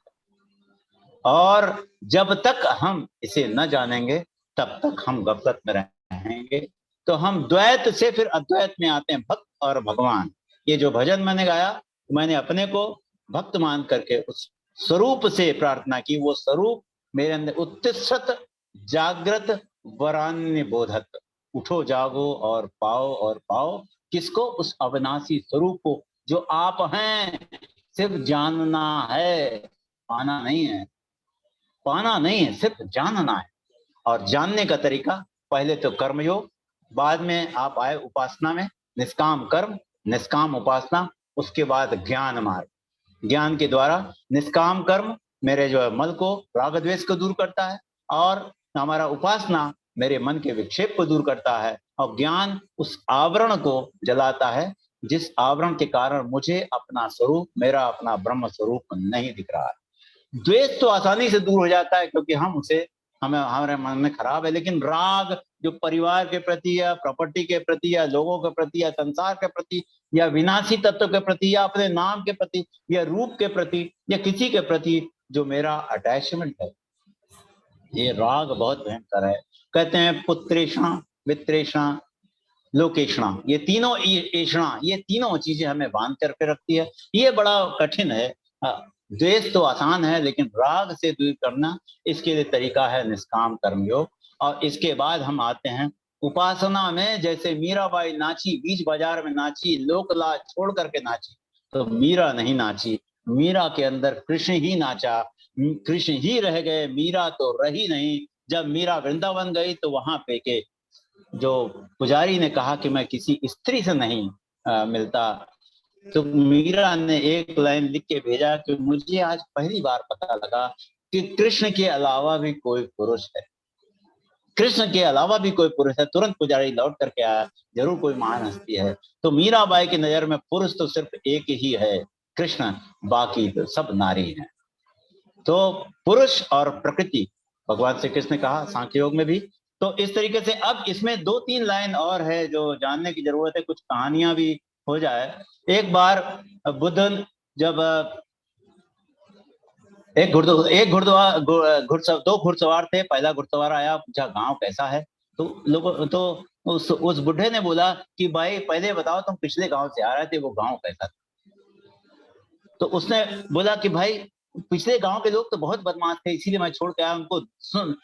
और जब तक हम इसे न जानेंगे तब तक हम गफलत में रहेंगे। तो हम द्वैत से फिर अद्वैत में आते हैं, भक्त और भगवान। ये जो भजन मैंने गाया, मैंने अपने को भक्त मान करके उस स्वरूप से प्रार्थना की। वो स्वरूप मेरे अंदर उत्तिष्ठत जागृत वरान्य बोधक, उठो जागो और पाओ किसको? उस अविनाशी स्वरूप को जो आप हैं। सिर्फ जानना है, पाना नहीं है, पाना नहीं है, सिर्फ जानना है। और जानने का तरीका पहले तो कर्मयोग, बाद में आप आए उपासना में, निष्काम कर्म निष्काम उपासना, उसके बाद ज्ञान मार्ग। ज्ञान के द्वारा निष्काम कर्म मेरे जो है मल को, राग द्वेष को दूर करता है, और हमारा उपासना मेरे मन के विक्षेप को दूर करता है, और ज्ञान उस आवरण को जलाता है जिस आवरण के कारण मुझे अपना स्वरूप, मेरा अपना ब्रह्म स्वरूप नहीं दिख रहा है। द्वेष तो आसानी से दूर हो जाता है क्योंकि हम उसे, हमारे मन में खराब है, लेकिन राग जो परिवार के प्रति या प्रॉपर्टी के प्रति या लोगों के प्रति या संसार के प्रति या विनाशी तत्व के प्रति या अपने नाम के प्रति या रूप के प्रति या किसी के प्रति जो मेरा अटैचमेंट है, ये राग बहुत भयंकर है। कहते हैं पुत्रेषणा, वित्रेषणा, लोकेषणा, ये तीनों ऐषणा, ये तीनों चीजें हमें बांध करके रखती है। ये बड़ा कठिन है। द्वेष तो आसान है, लेकिन राग से दूर करना, इसके लिए तरीका है निष्काम कर्मयोग। और इसके बाद हम आते हैं उपासना में। जैसे मीराबाई नाची, बीच बाजार में नाची, लोक लाज छोड़ करके नाची, तो मीरा नहीं नाची, मीरा के अंदर कृष्ण ही नाचा, कृष्ण ही रह गए, मीरा तो रही नहीं। जब मीरा वृंदावन गई तो वहां पे के जो पुजारी ने कहा कि मैं किसी स्त्री से नहीं मिलता, तो मीरा ने एक लाइन लिख के भेजा कि मुझे आज पहली बार पता लगा कि कृष्ण के अलावा भी कोई पुरुष है, कृष्ण के अलावा भी कोई पुरुष है। तुरंत पुजारी लौट करके आया, जरूर कोई महान हस्ती है। तो मीराबाई की नजर में पुरुष तो सिर्फ एक ही है, कृष्ण, बाकी तो सब नारी हैं। तो पुरुष और प्रकृति, भगवान श्री कृष्ण ने कहा सांख्य योग में भी तो इस तरीके से अब इसमें 2-3 लाइन और है जो जानने की जरूरत है, कुछ कहानियां भी हो जाए। एक बार बुद्ध जब दो घुड़सवार थे, पहला घुड़सवार आया, पूछा गांव कैसा है, तो लोगों तो उस बुढ़े ने बोला कि भाई पहले बताओ तुम पिछले गांव से आ रहे थे, वो गांव कैसा था। तो उसने बोला कि भाई पिछले गांव के लोग तो बहुत बदमाश थे, इसीलिए मैं छोड़ के आया,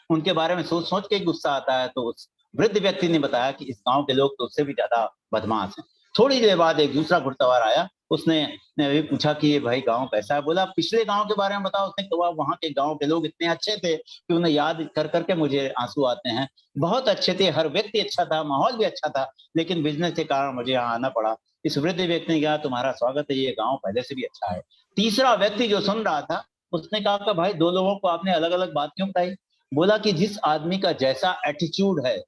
उनके बारे में सोच सोच के गुस्सा आता है। तो उस वृद्ध व्यक्ति ने बताया कि इस गांव के लोग तो उससे भी ज्यादा बदमाश हैं। थोड़ी देर बाद एक दूसरा घुड़सवार आया, उसने भी पूछा कि ये भाई गांव कैसा है, बोला पिछले गांव के बारे में बताओ। उसने कहा वहां के गांव के लोग इतने अच्छे थे कि उन्हें याद कर करके मुझे आंसू आते हैं, बहुत अच्छे थे, हर व्यक्ति अच्छा था, माहौल भी अच्छा था, लेकिन बिजनेस के कारण मुझे यहाँ आना पड़ा। इस वृद्ध व्यक्ति ने कहा तुम्हारा स्वागत है, ये गांव पहले से भी अच्छा है। तीसरा व्यक्ति जो सुन रहा था उसने कहा कि भाई दो लोगों को आपने अलग अलग बात क्यों बताई। बोला कि जिस आदमी का जैसा एटीट्यूड है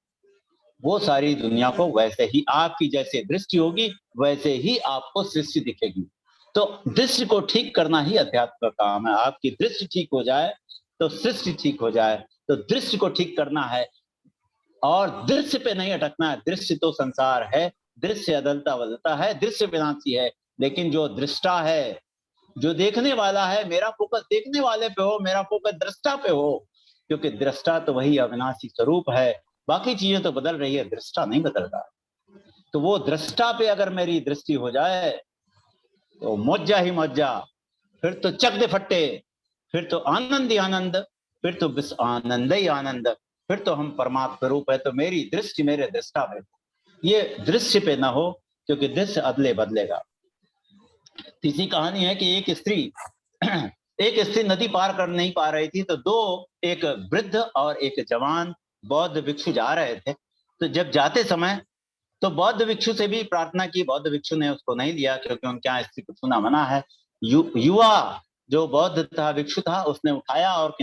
वो सारी दुनिया को वैसे ही, आपकी जैसे दृष्टि होगी वैसे ही आपको सृष्टि दिखेगी। तो दृष्टि को ठीक करना ही अध्यात्म का काम है। आपकी दृष्टि ठीक हो जाए तो सृष्टि ठीक हो जाए। तो दृष्टि को ठीक करना है और दृश्य पे नहीं अटकना है। दृश्य तो संसार है, दृश्य अदलता बदलता है, दृश्य विनाशी है, लेकिन जो दृष्टा है, जो देखने वाला है, मेरा फोकस देखने वाले पे हो, मेरा फोकस दृष्टा पे हो, क्योंकि दृष्टा तो वही अविनाशी स्वरूप है। बाकी चीजें तो बदल रही है, दृष्टा नहीं बदल रहा। तो वो दृष्टा पे अगर मेरी दृष्टि हो जाए तो मौजा ही मौजा, फिर तो चक दे फट्टे, फिर तो आनंद ही आनंद, फिर तो बस आनंद ही आनंद, फिर तो हम परमात्मा रूप है। तो मेरी दृष्टि मेरे दृष्टा पे, ये दृश्य पे ना हो, क्योंकि दृश्य अदले बदलेगा। तीसरी कहानी है कि एक स्त्री नदी पार कर नहीं पा रही थी, तो एक वृद्ध और एक जवान बौद्ध भिक्षु जा रहे थे। तो जब जाते समय तो बौद्ध भिक्षु से भी प्रार्थना की, बौद्ध भिक्षु ने उसको नहीं लिया क्योंकि उनके यहाँ स्त्री को छूना मना है। युवा जो बौद्ध था, भिक्षु था, उसने उठाया और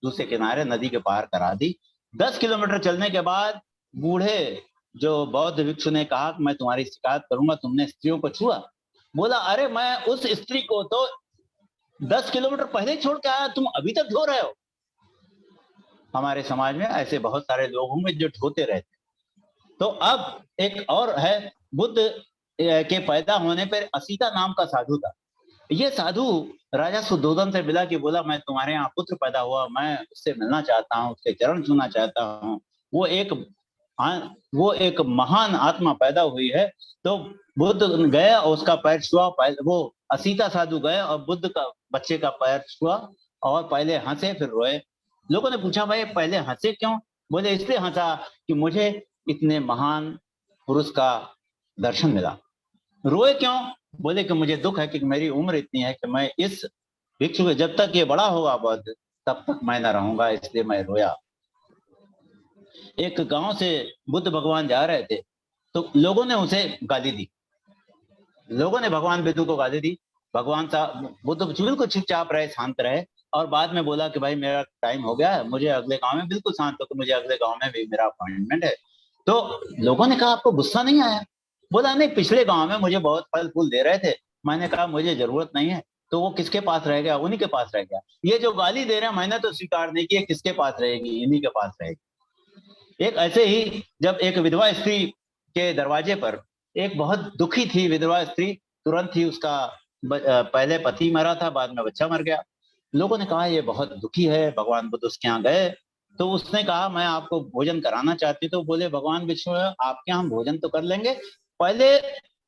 दूसरे किनारे नदी के पार करा दी। 10 किलोमीटर चलने के बाद बूढ़े जो बौद्ध भिक्षु ने कहा कि मैं तुम्हारी शिकायत करूंगा, तुमने स्त्रियों को छुआ। बोला अरे मैं उस स्त्री को तो 10 किलोमीटर पहले छोड़ के आया, तुम अभी तक धो रहे हो। हमारे समाज में ऐसे बहुत सारे लोग होंगे जो ढोते रहते। तो अब एक और है, बुद्ध के पैदा होने पर असीता नाम का साधु था। ये साधु राजा सुद्धोधन से मिला कि बोला मैं तुम्हारे यहाँ पुत्र पैदा हुआ, मैं उससे मिलना चाहता हूँ, उसके चरण छूना चाहता हूँ। वो एक महान आत्मा पैदा हुई है। तो बुद्ध गया और उसका पैर छुआ। वो असीता साधु गए और बुद्ध का बच्चे का पैर छुआ और पहले हंसे फिर रोए। लोगों ने पूछा भाई पहले हंसे क्यों? बोले इसलिए हंसा कि मुझे इतने महान पुरुष का दर्शन मिला। रोए क्यों? बोले कि मुझे दुख है कि मेरी उम्र इतनी है कि मैं इस भिक्षु को जब तक ये बड़ा होगा बुद्ध तब तक मैं न रहूंगा, इसलिए मैं रोया। एक गांव से बुद्ध भगवान जा रहे थे तो लोगों ने उसे गाली दी, लोगों ने भगवान बुद्ध को गाली दी। भगवान साहब बुद्ध बिल्कुल चुपचाप रहे, शांत रहे और बाद में बोला कि भाई मेरा टाइम हो गया है, मुझे अगले गांव में, बिल्कुल शांत होकर मुझे अगले गांव में भी मेरा अपॉइंटमेंट है। तो लोगों ने कहा आपको गुस्सा नहीं आया? बोला नहीं, पिछले गांव में मुझे बहुत फल फूल दे रहे थे, मैंने कहा मुझे जरूरत नहीं है, तो वो किसके पास रह गया? उन्हीं के पास रह गया। ये जो गाली दे रहे हैं मैंने तो स्वीकार नहीं किया, किसके पास रहेगी? इन्हीं के पास रहेगी। एक ऐसे ही जब एक विधवा स्त्री के दरवाजे पर, एक बहुत दुखी थी विधवा स्त्री, तुरंत ही उसका पहले पति मरा था, बाद में बच्चा मर गया। लोगों ने कहा ये बहुत दुखी है, भगवान बुद्ध उसके यहाँ गए तो उसने कहा मैं आपको भोजन कराना चाहती। तो बोले भगवान विष्णु आपके यहाँ हम भोजन तो कर लेंगे, पहले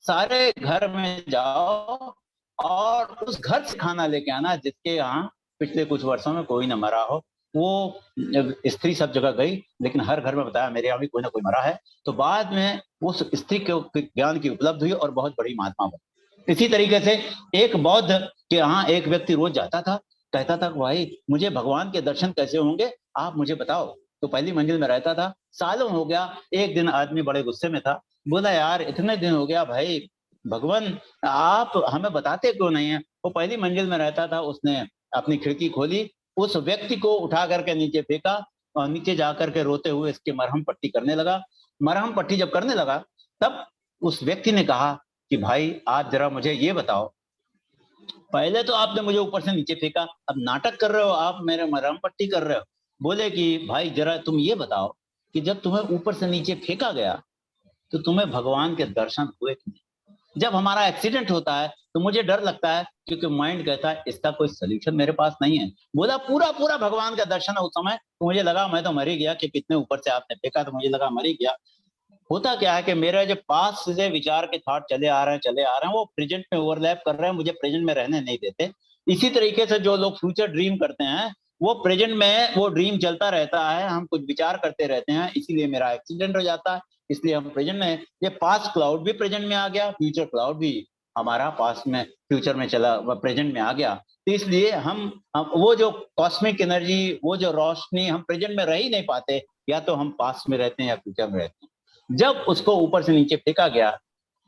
सारे घर में जाओ और उस घर से खाना लेके आना जिसके यहाँ पिछले कुछ वर्षों में कोई न मरा हो। वो स्त्री सब जगह गई लेकिन हर घर में बताया मेरे यहाँ भी कोई ना कोई मरा है। तो बाद में उस स्त्री को ज्ञान की उपलब्ध हुई और बहुत बड़ी महात्मा बनी। इसी तरीके से एक बौद्ध के यहाँ एक व्यक्ति रोज जाता था, कहता था भाई मुझे भगवान के दर्शन कैसे होंगे, आप मुझे बताओ। तो पहली मंजिल में रहता था, सालों हो गया। एक दिन आदमी बड़े गुस्से में था, बोला यार इतने दिन हो गया भाई, भगवान आप हमें बताते क्यों नहीं है? वो पहली मंजिल में रहता था, उसने अपनी खिड़की खोली, उस व्यक्ति को उठा करके नीचे फेंका और नीचे जाकर के रोते हुए इसके मरहम पट्टी करने लगा। मरहम पट्टी जब करने लगा तब उस व्यक्ति ने कहा कि भाई आप जरा मुझे ये बताओ, पहले तो आपने मुझे ऊपर से नीचे फेंका, अब नाटक कर रहे हो, आप मेरे मरहम पट्टी कर रहे हो। बोले कि भाई जरा तुम ये बताओ कि जब तुम्हें ऊपर से नीचे फेंका गया तो तुम्हें भगवान के दर्शन हुए कि नहीं? जब हमारा एक्सीडेंट होता है तो मुझे डर लगता है, क्योंकि माइंड कहता है इसका कोई सोल्यूशन मेरे पास नहीं है। बोला पूरा पूरा भगवान का दर्शन है उस समय, तो मुझे लगा मैं तो मर ही गया, कि कितने ऊपर से आपने फेंका, तो मुझे लगा मर ही गया। होता क्या है कि मेरे जो पास से विचार के थॉट चले आ रहे हैं, वो प्रेजेंट में ओवरलैप कर रहे हैं, मुझे प्रेजेंट में रहने नहीं देते। इसी तरीके से जो लोग फ्यूचर ड्रीम करते हैं, वो प्रेजेंट में वो ड्रीम चलता रहता है, हम कुछ विचार करते रहते हैं, इसीलिए मेरा एक्सीडेंट हो जाता है। इसलिए हम प्रेजेंट में, ये पास्ट क्लाउड भी प्रेजेंट में आ गया, फ्यूचर क्लाउड भी हमारा पास्ट में फ्यूचर में चला प्रेजेंट में आ गया। तो इसलिए हम वो जो कॉस्मिक एनर्जी, वो जो रोशनी, हम प्रेजेंट में रह ही नहीं पाते, या तो हम पास्ट में रहते हैं या फ्यूचर में रहते हैं। जब उसको ऊपर से नीचे फेंका गया,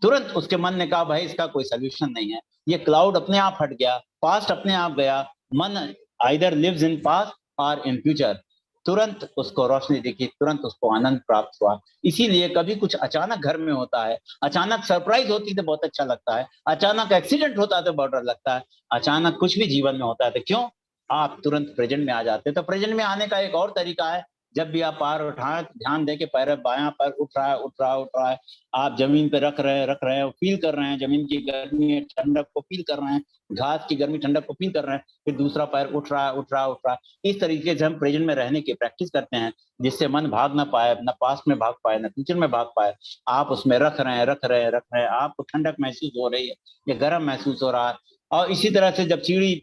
तुरंत उसके मन ने कहा भाई इसका कोई सोल्यूशन नहीं है, ये क्लाउड अपने आप हट गया, पास्ट अपने आप गया, मन आइदर लिव्स इन पास्ट और इन फ्यूचर। तुरंत उसको रोशनी दिखी, तुरंत उसको आनंद प्राप्त हुआ। इसीलिए कभी कुछ अचानक घर में होता है, अचानक सरप्राइज होती तो बहुत अच्छा लगता है, अचानक एक्सीडेंट होता है तो बहुत डर लगता है, अचानक कुछ भी जीवन में होता है तो क्यों, आप तुरंत प्रेजेंट में आ जाते हैं। तो प्रेजेंट में आने का एक और तरीका है, जब भी आप पैर उठाएं ध्यान दें कि पैर बायां पैर उठ रहा है, आप जमीन पे रख रहे हैं, फील कर रहे हैं जमीन की गर्मी ठंडक को फील कर रहे हैं, घास की गर्मी ठंडक को फील कर रहे हैं, फिर दूसरा पैर उठ रहा है। इस तरीके से हम प्रेजेंट में रहने की प्रैक्टिस करते हैं, जिससे मन भाग ना पाए, न पास्ट में भाग पाए, न फ्यूचर में भाग पाए। आप उसमें रख रहे हैं, आपको ठंडक महसूस हो रही है या गर्म महसूस हो रहा है। और इसी तरह से जब सीढ़ी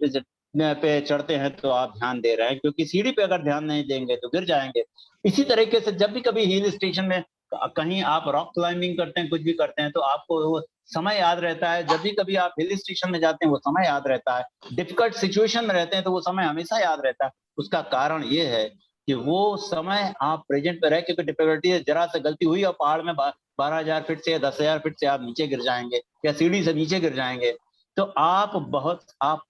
पे चढ़ते हैं तो आप ध्यान दे रहे हैं, क्योंकि सीढ़ी पे अगर ध्यान नहीं देंगे तो गिर जाएंगे। इसी तरीके से जब भी कभी हिल स्टेशन में कहीं आप रॉक क्लाइंबिंग करते हैं, कुछ भी करते हैं, तो आपको वो समय याद रहता है। जब भी कभी आप हिल स्टेशन में जाते हैं वो समय याद रहता है, डिफिकल्ट सिचुएशन में रहते हैं तो वो समय हमेशा याद रहता है। उसका कारण ये है कि वो समय आप प्रेजेंट पे रहे, क्योंकि डिफिकल्टी जरा से गलती हुई और पहाड़ में 12,000 फीट से या 10,000 फीट से आप नीचे गिर जाएंगे या सीढ़ी से नीचे गिर जाएंगे। तो आप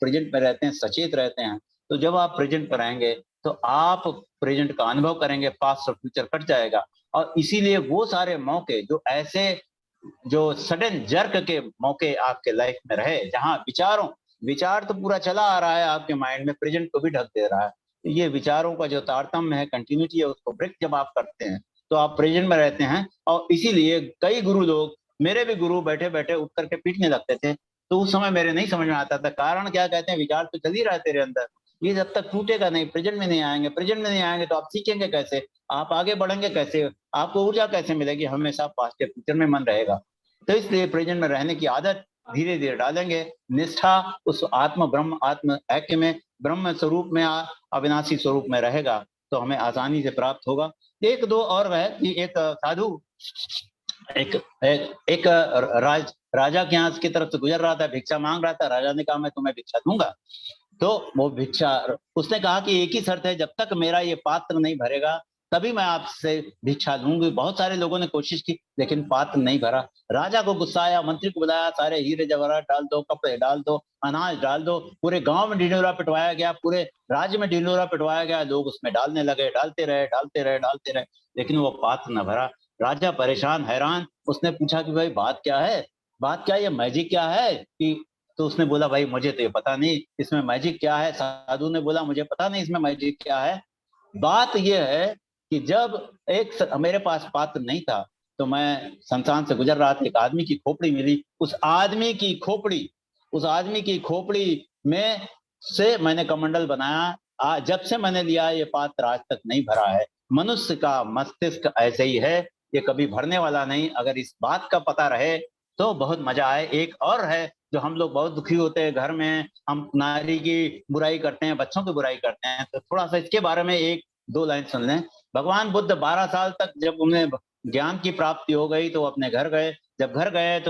प्रेजेंट में रहते हैं, सचेत रहते हैं। तो जब आप प्रेजेंट पर आएंगे तो आप प्रेजेंट का अनुभव करेंगे, पास्ट और फ्यूचर कट जाएगा। और इसीलिए वो सारे मौके जो ऐसे जो सडन जर्क के मौके आपके लाइफ में रहे, जहां विचार तो पूरा चला आ रहा है आपके माइंड में, प्रेजेंट को भी ढक दे रहा है। तो ये विचारों का जो तारतम्य है, कंटिन्यूटी है, उसको ब्रेक जब आप करते हैं तो आप प्रेजेंट में रहते हैं। और इसीलिए कई गुरु लोग, मेरे भी गुरु बैठे बैठे उठ करके पीटने लगते थे, तो उस समय मेरे नहीं समझ में आता था कारण क्या। कहते हैं विचार तो चल ही रहा है तेरे अंदर, ये जब तक टूटेगा नहीं, प्रेजेंट में नहीं आएंगे तो आप सीखेंगे कैसे, आप आगे बढ़ेंगे कैसे, आपको ऊर्जा कैसे मिलेगी, हमेशा पास्ट या फ्यूचर में मन रहेगा। तो इसलिए प्रेजेंट में रहने की आदत धीरे धीरे डालेंगे, निष्ठा उस आत्म ऐक्य में, ब्रह्म स्वरूप में, अविनाशी स्वरूप में रहेगा, तो हमें आसानी से प्राप्त होगा। एक दो और है कि एक साधु एक राजा के यहाँ की तरफ से गुजर रहा था, भिक्षा मांग रहा था। राजा ने कहा मैं तुम्हें भिक्षा दूंगा। तो वो भिक्षा, उसने कहा कि एक ही शर्त है, जब तक मेरा ये पात्र नहीं भरेगा तभी मैं आपसे भिक्षा लूंगी। बहुत सारे लोगों ने कोशिश की लेकिन पात्र नहीं भरा। राजा को गुस्सा आया, मंत्री को बुलाया, सारे हीरे जवाहरात डाल दो, कपड़े डाल दो, अनाज डाल दो। पूरे गांव में ढिंडोरा पिटवाया गया, पूरे राज्य में ढिंडोरा पिटवाया गया। लोग उसमें डालने लगे, डालते रहे, लेकिन वो पात्र न भरा। राजा परेशान हैरान, उसने पूछा कि भाई बात क्या है, ये मैजिक क्या है कि। तो उसने बोला भाई मुझे तो ये पता नहीं इसमें मैजिक क्या है। साधु ने बोला मुझे पता नहीं इसमें मैजिक क्या है। बात यह है कि जब मेरे पास पात्र नहीं था तो मैं संस्थान से गुजर रहा था, एक आदमी की खोपड़ी मिली। उस आदमी की खोपड़ी में से मैंने कमंडल बनाया। जब से मैंने लिया ये पात्र आज तक नहीं भरा है। मनुष्य का मस्तिष्क ऐसे ही है, ये कभी भरने वाला नहीं। अगर इस बात का पता रहे तो बहुत मजा आए। एक और है जो हम लोग बहुत दुखी होते हैं, घर में हम नारी की बुराई करते हैं, बच्चों की बुराई करते हैं। तो थोड़ा सा इसके बारे में एक दो लाइन सुन लें। भगवान बुद्ध 12 साल तक जब उन्हें ज्ञान की प्राप्ति हो गई तो अपने घर गए। जब घर गए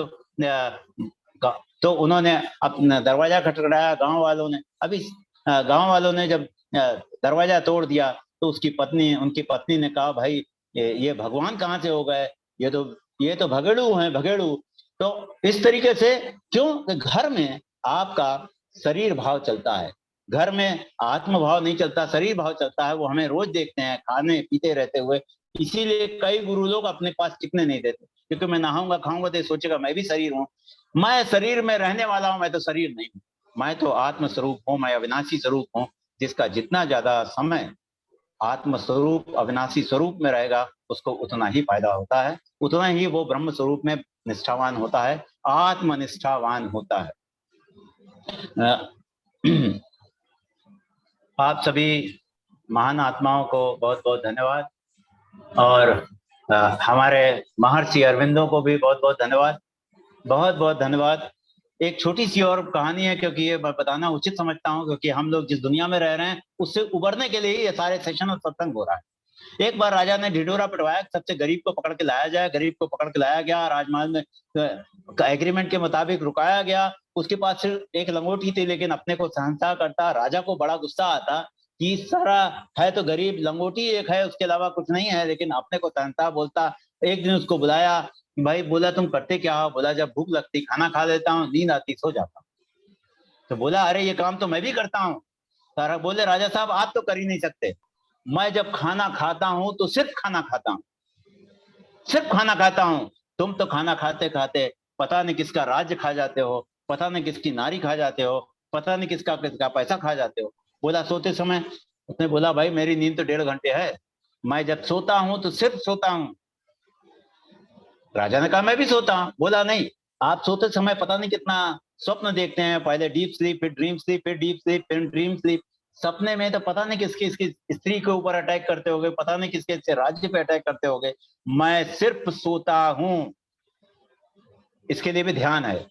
तो उन्होंने अपना दरवाजा खटखटाया। गांव वालों ने जब दरवाजा तोड़ दिया तो उनकी पत्नी ने कहा भाई ये भगवान कहाँ से हो गए, ये तो भगेड़ू हैं, भगेड़ू। तो इस तरीके से क्यों, घर में आपका शरीर भाव चलता है, घर में आत्म भाव नहीं चलता, शरीर भाव चलता है। वो हमें रोज देखते हैं खाने पीते रहते हुए। इसीलिए कई गुरु लोग अपने पास टिकने नहीं देते, क्योंकि मैं नहाऊंगा खाऊंगा तो सोचेगा मैं भी शरीर हूँ, मैं शरीर में रहने वाला हूं, मैं तो शरीर नहीं हूँ, मैं तो आत्म स्वरूप हूँ, मैं अविनाशी स्वरूप हूँ। जिसका जितना ज्यादा समय आत्म स्वरूप अविनाशी स्वरूप में रहेगा उसको उतना ही फायदा होता है, उतना ही वो ब्रह्म स्वरूप में निष्ठावान होता है, आत्मनिष्ठावान होता है। आप सभी महान आत्माओं को बहुत बहुत धन्यवाद, और हमारे महर्षि अरविंदों को भी बहुत बहुत धन्यवाद, बहुत बहुत धन्यवाद। एक छोटी सी और कहानी है, क्योंकि ये मैं बताना उचित समझता हूँ, क्योंकि हम लोग जिस दुनिया में रह रहे हैं उससे उबरने के लिए ही ये सारे सेशन और सत्संग हो रहा है। एक बार राजा ने ढिढोरा पिटवाया, सबसे गरीब को पकड़ के लाया जाए, गरीब को पकड़ के लाया गया, राजमहल में एग्रीमेंट के मुताबिक रुकाया गया। उसके पास सिर्फ एक लंगोटी थी, लेकिन अपने को सहनता करता। राजा को बड़ा गुस्सा आता कि सारा है तो गरीब, लंगोटी एक है, उसके अलावा कुछ नहीं है, लेकिन अपने को सहनता बोलता। एक दिन उसको बुलाया, भाई बोला तुम करते क्या हो? बोला जब भूख लगती खाना खा लेता हूँ, नींद आती सो जाता हूँ। तो बोला अरे ये काम तो मैं भी करता हूँ। सारा बोले राजा साहब आप तो कर ही नहीं सकते, मैं जब खाना खाता हूं तो सिर्फ खाना खाता हूं, सिर्फ खाना खाता हूं। तुम तो खाना खाते खाते पता नहीं किसका राज्य खा जाते हो, पता नहीं किसकी नारी खा जाते हो, पता नहीं किसका किसका पैसा खा जाते हो। बोला सोते समय, उसने बोला भाई मेरी नींद तो 1.5 घंटे है, मैं जब सोता हूं तो सिर्फ सोता हूं। राजा ने कहा मैं भी सोता हूं। बोला नहीं, आप सोते समय पता नहीं कितना स्वप्न देखते हैं, पहले डीप स्लीप, फिर ड्रीम स्लीप, फिर डीप स्लीप, फिर ड्रीम स्लीप। सपने में तो पता नहीं किसकी इसकी स्त्री के ऊपर अटैक करते होगे, पता नहीं किसके राज्य पे अटैक करते होगे। मैं सिर्फ सोता हूं। इसके लिए भी ध्यान है,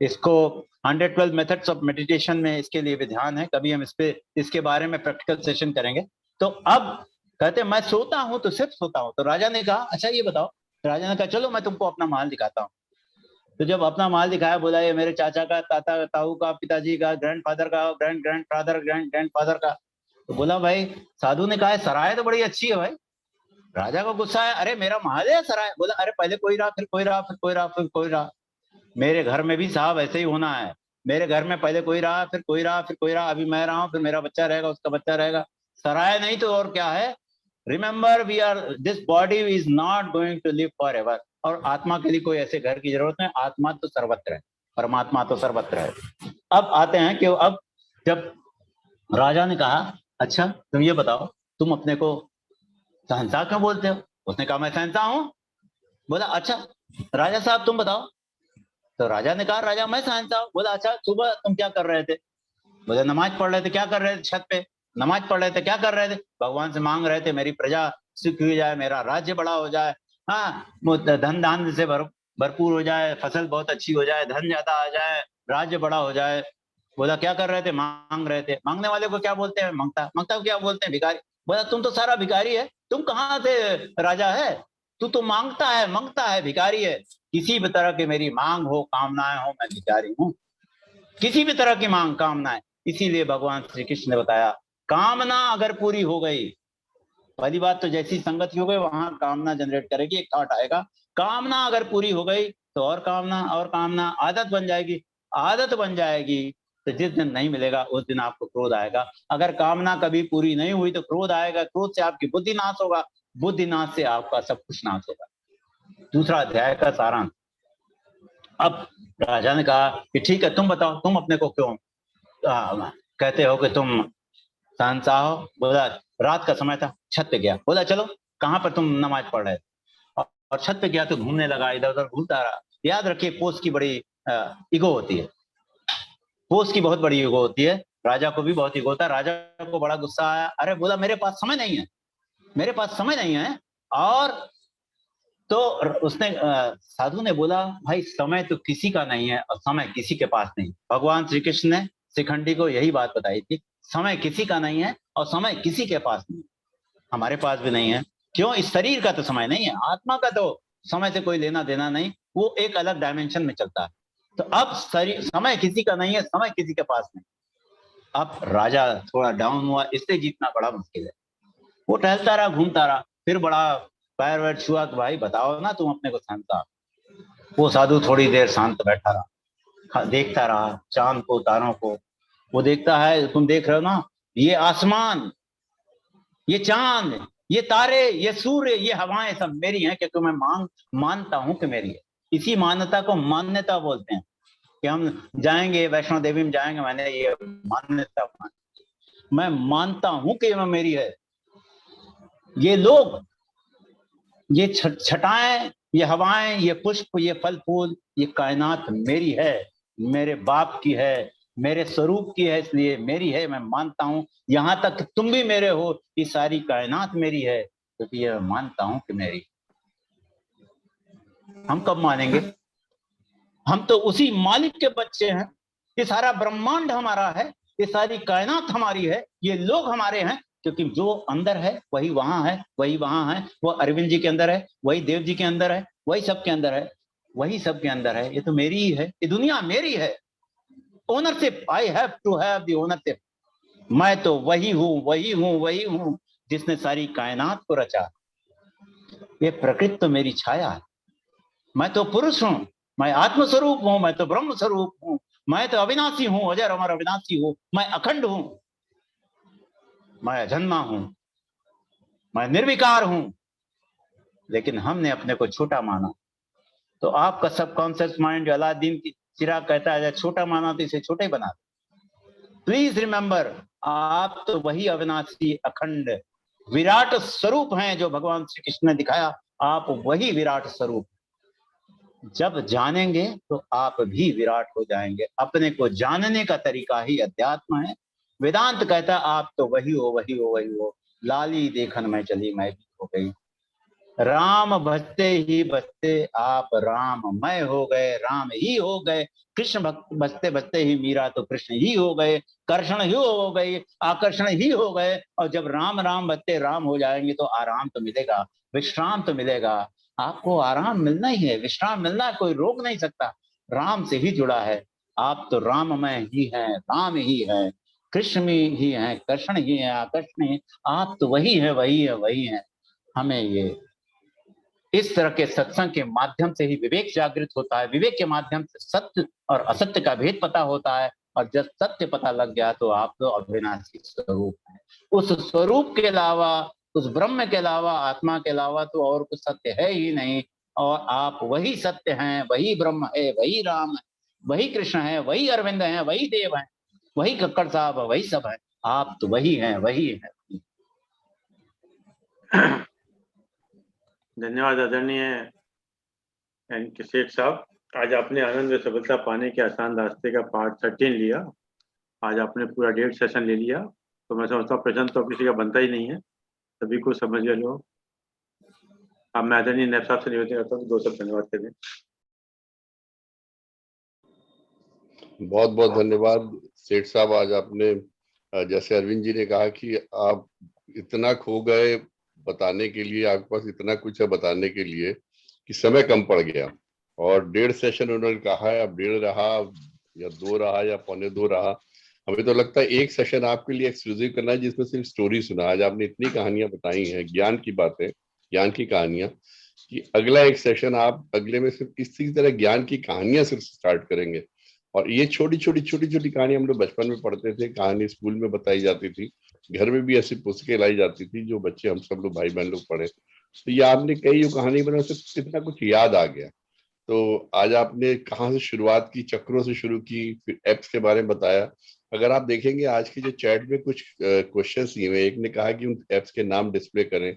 इसको 112 मेथड्स ऑफ मेडिटेशन में इसके लिए भी ध्यान है। कभी हम इसके बारे में प्रैक्टिकल सेशन करेंगे। तो अब कहते मैं सोता हूं तो सिर्फ सोता हूं। तो राजा ने कहा अच्छा ये बताओ। राजा ने कहा चलो मैं तुमको अपना महल दिखाता हूँ। तो जब अपना महल दिखाया, बोला ये मेरे चाचा का, ताता ताऊ का, पिताजी का, ग्रैंडफादर का, ग्रैंड ग्रैंडफादर, ग्रैंड ग्रैंडफादर का। तो बोला भाई, साधु ने कहा सराय तो बड़ी अच्छी है भाई। राजा को गुस्सा है, अरे मेरा महल है सराय। बोला अरे पहले कोई रहा, फिर कोई रहा, फिर कोई रहा, फिर कोई रहा। मेरे घर में भी साहब ऐसे ही होना है। मेरे घर में पहले कोई रहा, फिर कोई रहा, फिर कोई रहा, अभी मैं रहा हूं, फिर मेरा बच्चा रहेगा, उसका बच्चा रहेगा। सराय नहीं तो और क्या है। Remember we are, this body is not going to live forever. और आत्मा के लिए कोई ऐसे घर की जरूरत नहीं, आत्मा तो सर्वत्र है, परमात्मा तो सर्वत्र है। अब आते हैं कि अब जब राजा ने कहा अच्छा तुम ये बताओ, तुम अपने को शहंशाह क्यों बोलते हो? उसने कहा मैं शहंशाह हूं। बोला अच्छा राजा साहब तुम बताओ। तो राजा ने कहा राजा मैं शहंशाह हूं। बोला अच्छा सुबह तुम क्या कर रहे थे? बोले नमाज पढ़ रहे थे। क्या कर रहे थे? छत पे नमाज पढ़ रहे थे। क्या कर रहे थे? भगवान से मांग रहे थे मेरी प्रजा सुखी हो जाए, मेरा राज्य बड़ा हो जाए, हाँ धन धान से भरपूर हो जाए, फसल बहुत अच्छी हो जाए, धन ज्यादा आ जाए, राज्य बड़ा हो जाए। बोला क्या कर रहे थे? मांग रहे थे। मांगने वाले को क्या बोलते हैं? मांगता। मांगता को क्या बोलते हैं? भिखारी। बोला तुम तो सारा भिखारी है, तुम कहाँ से राजा है? तू तो मांगता है, मांगता है, भिखारी है। किसी भी तरह की मेरी मांग हो, कामनाएं हो, मैं भिखारी हूं। किसी भी तरह की मांग कामनाएं। इसीलिए भगवान श्री कृष्ण ने बताया कामना अगर पूरी हो गई, पहली बात तो जैसी संगति हो गई वहां कामना जनरेट करेगी, एक थॉट आएगा। कामना अगर पूरी हो गई तो और कामना, और कामना, आदत बन जाएगी। आदत बन जाएगी तो जिस दिन नहीं मिलेगा उस दिन आपको क्रोध आएगा। अगर कामना कभी पूरी नहीं हुई तो क्रोध आएगा, क्रोध से आपकी बुद्धि नाश होगा, बुद्धि नाश से आपका सब कुछ नाश होगा। दूसरा अध्याय का सारांश। अब राजा ने कहा कि ठीक है तुम बताओ, तुम अपने को क्यों कहते हो कि तुम शहंशाह हो? बोला रात का समय था, छत पे गया। बोला चलो कहाँ पर तुम नमाज पढ़ रहे थे? और छत पे गया तो घूमने लगा, इधर उधर घूमता रहा। याद रखिए पोस्ट की बड़ी ईगो होती है, पोस्ट की बहुत बड़ी ईगो होती है। राजा को भी बहुत ईगो होता है। राजा को बड़ा गुस्सा आया, अरे बोला मेरे पास समय नहीं है, मेरे पास समय नहीं है। और तो उसने साधु ने बोला भाई समय तो किसी का नहीं है और समय किसी के पास नहीं। भगवान श्री कृष्ण ने शिखंडी को यही बात बताई थी, समय किसी का नहीं है और समय किसी के पास नहीं, हमारे पास भी नहीं है। क्यों? इस शरीर का तो समय नहीं है, आत्मा का तो समय से कोई लेना देना नहीं, वो एक अलग डायमेंशन में चलता है। तो अब समय किसी का नहीं है, समय किसी के पास नहीं। अब राजा थोड़ा डाउन हुआ, इससे जीतना बड़ा मुश्किल है। वो टहलता रहा, घूमता रहा, फिर बड़ा पैर वैर छुआ कि भाई बताओ ना तुम अपने को शांता। वो साधु थोड़ी देर शांत बैठा रहा, देखता रहा चांद को, तारों को। वो देखता है, तुम देख रहे हो ना, ये आसमान, ये चांद, ये तारे, ये सूर्य, ये हवाएं सब मेरी हैं, क्योंकि मैं मानता हूं कि मेरी है। इसी मान्यता को मान्यता बोलते हैं कि हम जाएंगे वैष्णो देवी में जाएंगे, मैंने ये मान्यता मैं मानता हूं कि मैं मेरी है। ये लोग ये छटाएं, ये हवाएं, ये पुष्प, ये फल फूल, ये कायनात मेरी है, मेरे बाप की है, मेरे स्वरूप की है, इसलिए मेरी है, मैं मानता हूं। यहां तक तुम भी मेरे हो, ये सारी कायनात मेरी है, क्योंकि ये मैं मानता हूं कि मेरी। हम कब मानेंगे? हम तो उसी मालिक के बच्चे हैं। ये सारा ब्रह्मांड हमारा है, ये सारी कायनात हमारी है, ये लोग हमारे हैं, क्योंकि जो अंदर है वही वहां है, वही वहां है, वो अरविंद जी के अंदर है, वही देव जी के अंदर है, वही सबके अंदर है, वही सबके अंदर है। ये तो मेरी ही है, ये दुनिया मेरी है। Ownership, I have to have the ownership. मैं तो वही हूं, वही हूं, वही हूं जिसने सारी कायनात को रचा। ये प्रकृति तो मेरी छाया है। मैं तो पुरुष हूं, मैं आत्मस्वरूप हूं, मैं तो ब्रह्म स्वरूप हूं, मैं तो अविनाशी हूं, अजर अमर अविनाशी हूं, मैं अखंड हूं, मैं अजन्मा हूं, मैं निर्विकार हूं। लेकिन हमने अपने को छोटा माना। तो आपका सबकॉन्शियस माइंड जो अलादीन की चिराग कहता है, छोटा माना तो इसे छोटा ही बना। प्लीज रिमेंबर, आप तो वही अविनाशी अखंड विराट स्वरूप हैं जो भगवान श्री कृष्ण ने दिखाया। आप वही विराट स्वरूप। जब जानेंगे तो आप भी विराट हो जाएंगे। अपने को जानने का तरीका ही अध्यात्म है। वेदांत कहता है आप तो वही हो, वही हो, वही हो। लाली देखन में चली मैं भी हो गई। राम भजते ही बजते आप राममय हो गए, राम ही हो गए। कृष्ण बजते बजते ही मीरा तो कृष्ण ही हो गए, कर्षण ही हो गई, आकर्षण ही हो गए। और जब राम राम बजते राम हो जाएंगे तो आराम तो मिलेगा, विश्राम तो मिलेगा। आपको आराम मिलना ही है, विश्राम मिलना है, कोई रोक नहीं सकता। राम से ही जुड़ा है। आप तो राममय ही हैं, राम ही है, कृष्ण में ही है, कर्षण ही है, आकर्षण ही है। आप तो वही है, वही है, वही है। हमें ये इस तरह के सत्संग के माध्यम से ही विवेक जागृत होता है। विवेक के माध्यम से सत्य और असत्य का भेद पता होता है। और जब सत्य पता लग गया तो आप तो अविनाशी स्वरूप है। उस स्वरूप के अलावा, उस ब्रह्म के अलावा, आत्मा के अलावा तो और कुछ सत्य है ही नहीं। और आप वही सत्य हैं, वही ब्रह्म है, वही राम है, वही कृष्ण है, वही अरविंद है, वही देव है, वही कक्कड़ साहब है, वही सब है। आप तो वही हैं, वही है। धन्यवाद आदरणीय एनके सेठ साहब। आज आपने आनंद व सफलता पाने के आसान रास्ते का पार्ट 13 लिया। आज आपने पूरा 1.5 सेशन ले लिया। तो मैं समझता हूँ प्रश्न तो किसी का बनता ही नहीं है, सभी को समझ गए लोग। अब मैं आदरणीय नैब साहब से निवेदन करता हूँ कि 2 शब्द धन्यवाद करें। बहुत बहुत धन्यवाद सेठ साहब। आज आपने जैसे अरविंद जी ने कहा कि आप इतना खो गए बताने के लिए, आपके पास इतना कुछ है बताने के लिए कि समय कम पड़ गया। और 1.5 सेशन उन्होंने कहा है, अब 1.5 रहा या 2 रहा या 1.25 रहा। हमें तो लगता है 1 सेशन आपके लिए एक्सक्लूसिव करना है जिसमें सिर्फ स्टोरी सुना। आज आपने इतनी कहानियां बताई हैं, ज्ञान की बातें, ज्ञान की कहानियां, कि अगला 1 सेशन आप अगले में सिर्फ इसी तरह ज्ञान की कहानियां सिर्फ स्टार्ट करेंगे। और ये छोटी छोटी कहानी हम लोग बचपन में पढ़ते थे, कहानी स्कूल में बताई जाती थी, घर में भी ऐसी पुस्तकें लाई जाती थी जो बच्चे हम सब लोग भाई बहन लोग पढ़े। तो ये आपने कई जो कहानी बना उससे कितना कुछ याद आ गया। तो आज आपने कहाँ से शुरुआत की, चक्रों से शुरू की, फिर एप्स के बारे में बताया। अगर आप देखेंगे आज की जो चैट में कुछ क्वेश्चंस दिए हुए, एक ने कहा कि उन एप्स के नाम डिस्प्ले करें,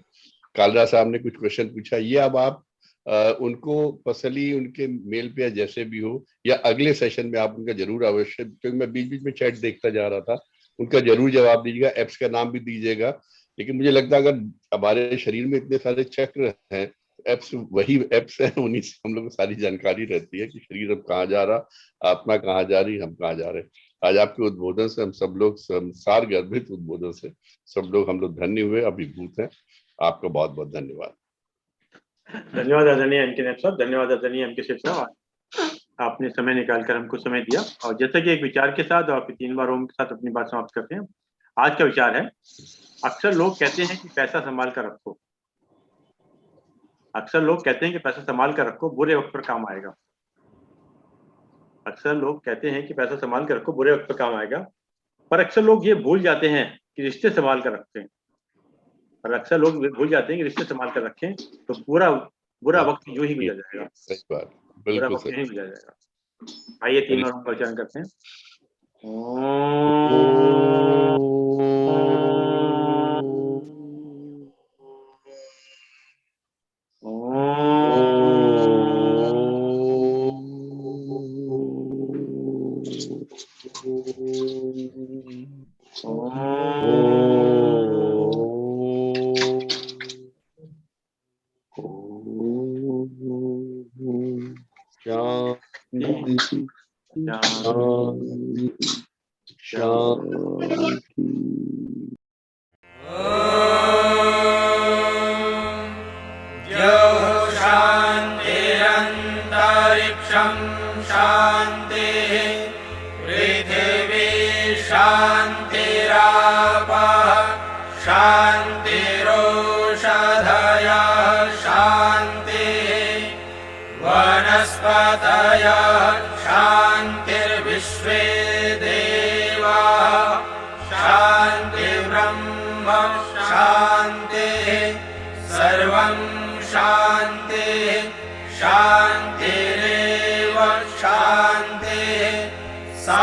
कालरा साहब ने कुछ क्वेश्चन पूछा। ये अब आप उनको पर्सनली उनके मेल पे या जैसे भी हो, या अगले सेशन में आप उनका जरूर अवश्य, क्योंकि मैं बीच बीच में चैट देखता जा रहा था, उनका जरूर जवाब दीजिएगा, एप्स का नाम भी दीजिएगा। लेकिन मुझे लगता है अगर हमारे शरीर में इतने सारे चक्र हैं, एप्स वही एप्स हैं, उन्हीं से हम लोग को सारी जानकारी रहती है कि शरीर अब कहाँ जा रहा, आत्मा कहाँ जा रही, हम कहाँ जा रहे हैं। आज आपके उद्बोधन से हम सब लोग, संसार गर्भित उद्बोधन से सब लोग हम लोग धन्य हुए, अभिभूत हैं। आपका बहुत बहुत धन्यवाद। धन्यवाद आदरणीय एनके नैब साहब, धन्यवाद आदरणीय एनके सेठ साहब। आपने समय निकालकर हमको समय दिया। और जैसे कि एक विचार के साथ और 3 बार ओम के साथ अपनी बात समाप्त करते हैं। आज का विचार है, अक्सर लोग कहते हैं कि पैसा संभाल कर रखो। अक्सर लोग कहते हैं कि पैसा संभाल कर रखो, बुरे वक्त पर काम आएगा। अक्सर लोग कहते हैं कि पैसा संभाल कर रखो, बुरे वक्त पर काम आएगा। पर अक्सर लोग ये भूल जाते हैं कि रिश्ते संभाल कर रखते हैं। और अक्सर लोग भूल जाते हैं कि रिश्ते संभाल कर रखें तो बुरा वक्त यूं ही गुजर जाएगा। सही बात, बुरा बिल्कुल वक्त यूं सही। ही गुजर जाएगा। आइए 3 बार ओम का उच्चारण करते हैं। शांति शांति। शान्तिरन्तरिक्षं शान्तिः पृथिवी शान्तिरापः शान्तिरोषधयः शान्तिः वनस्पतयः शान्तिर्विश्वे देवाः शान्तिर्ब्रह्म शान्तिः सर्वं शान्तिः शान्तिरेव शान्तिः सा